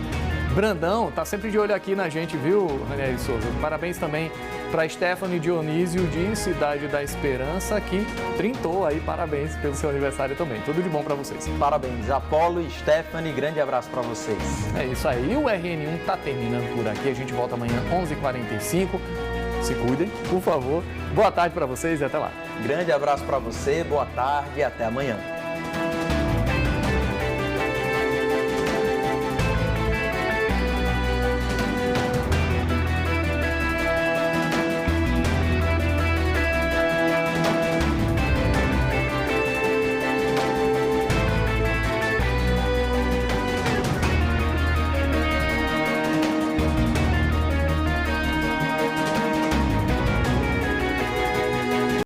Brandão, está sempre de olho aqui na gente, viu, Ranieri Souza? Parabéns também para Stephanie Dionísio de Cidade da Esperança, que trintou aí, parabéns pelo seu aniversário também. Tudo de bom para vocês. Parabéns, Apolo e Stephanie, grande abraço para vocês. É isso aí, o RN1 está terminando por aqui, a gente volta amanhã 11h45. Se cuidem, por favor. Boa tarde para vocês e até lá. Grande abraço para você, boa tarde e até amanhã.